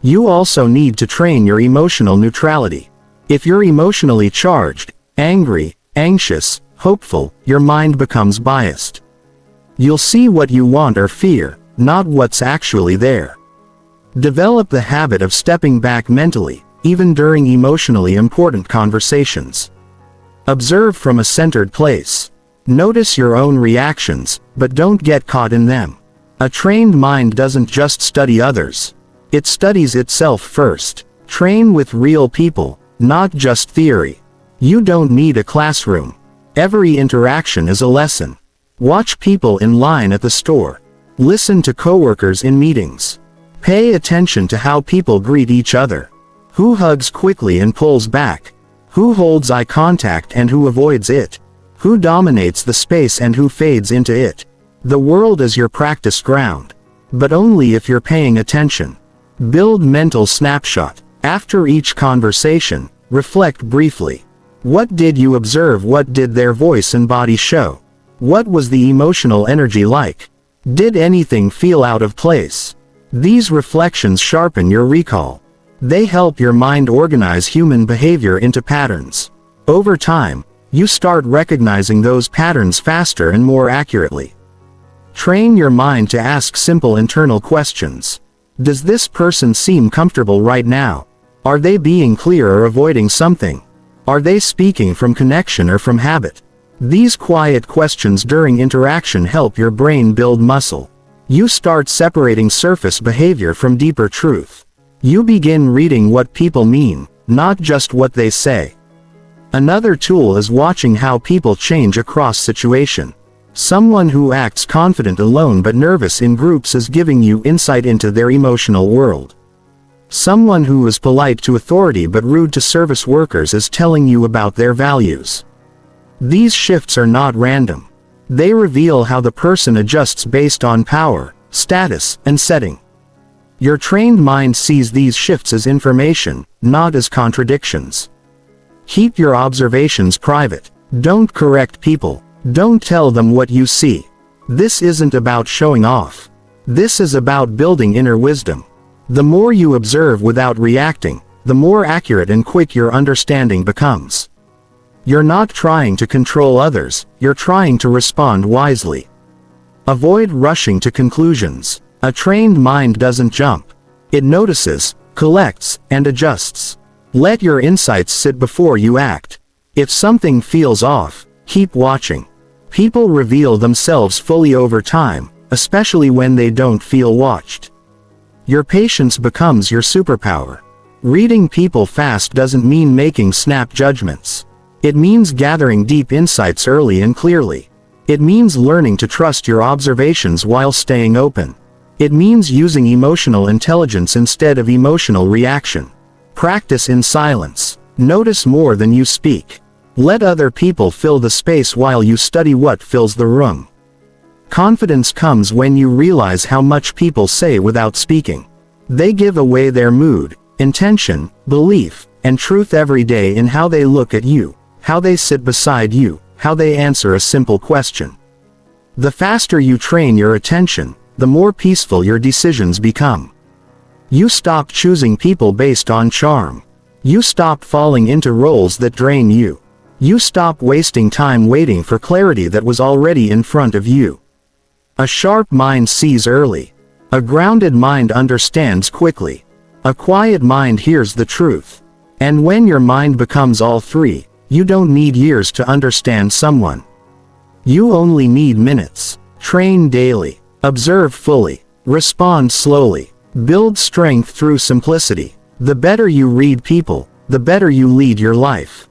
You also need to train your emotional neutrality. If you're emotionally charged, angry, anxious, hopeful, your mind becomes biased. You'll see what you want or fear, not what's actually there. Develop the habit of stepping back mentally, even during emotionally important conversations. Observe from a centered place. Notice your own reactions, but don't get caught in them. A trained mind doesn't just study others. It studies itself first. Train with real people, not just theory. You don't need a classroom. Every interaction is a lesson. Watch people in line at the store. Listen to coworkers in meetings. Pay attention to how people greet each other. Who hugs quickly and pulls back? Who holds eye contact and who avoids it? Who dominates the space and who fades into it? The world is your practice ground. But only if you're paying attention. Build mental snapshot. After each conversation, reflect briefly. What did you observe? What did their voice and body show? What was the emotional energy like? Did anything feel out of place? These reflections sharpen your recall. They help your mind organize human behavior into patterns. Over time, you start recognizing those patterns faster and more accurately. Train your mind to ask simple internal questions. Does this person seem comfortable right now? Are they being clear or avoiding something? Are they speaking from connection or from habit? These quiet questions during interaction help your brain build muscle. You start separating surface behavior from deeper truth. You begin reading what people mean, not just what they say. Another tool is watching how people change across situation. Someone who acts confident alone but nervous in groups is giving you insight into their emotional world. Someone who is polite to authority but rude to service workers is telling you about their values. These shifts are not random. They reveal how the person adjusts based on power, status, and setting. Your trained mind sees these shifts as information, not as contradictions. Keep your observations private. Don't correct people. Don't tell them what you see. This isn't about showing off. This is about building inner wisdom. The more you observe without reacting, the more accurate and quick your understanding becomes. You're not trying to control others, you're trying to respond wisely. Avoid rushing to conclusions. A trained mind doesn't jump. It notices, collects, and adjusts. Let your insights sit before you act. If something feels off, keep watching. People reveal themselves fully over time, especially when they don't feel watched. Your patience becomes your superpower. Reading people fast doesn't mean making snap judgments. It means gathering deep insights early and clearly. It means learning to trust your observations while staying open. It means using emotional intelligence instead of emotional reaction. Practice in silence. Notice more than you speak. Let other people fill the space while you study what fills the room. Confidence comes when you realize how much people say without speaking. They give away their mood, intention, belief, and truth every day in how they look at you, how they sit beside you, how they answer a simple question. The faster you train your attention, the more peaceful your decisions become. You stop choosing people based on charm. You stop falling into roles that drain you. You stop wasting time waiting for clarity that was already in front of you. A sharp mind sees early. A grounded mind understands quickly. A quiet mind hears the truth. And when your mind becomes all three, you don't need years to understand someone. You only need minutes. Train daily. Observe fully. Respond slowly. Build strength through simplicity. The better you read people, the better you lead your life.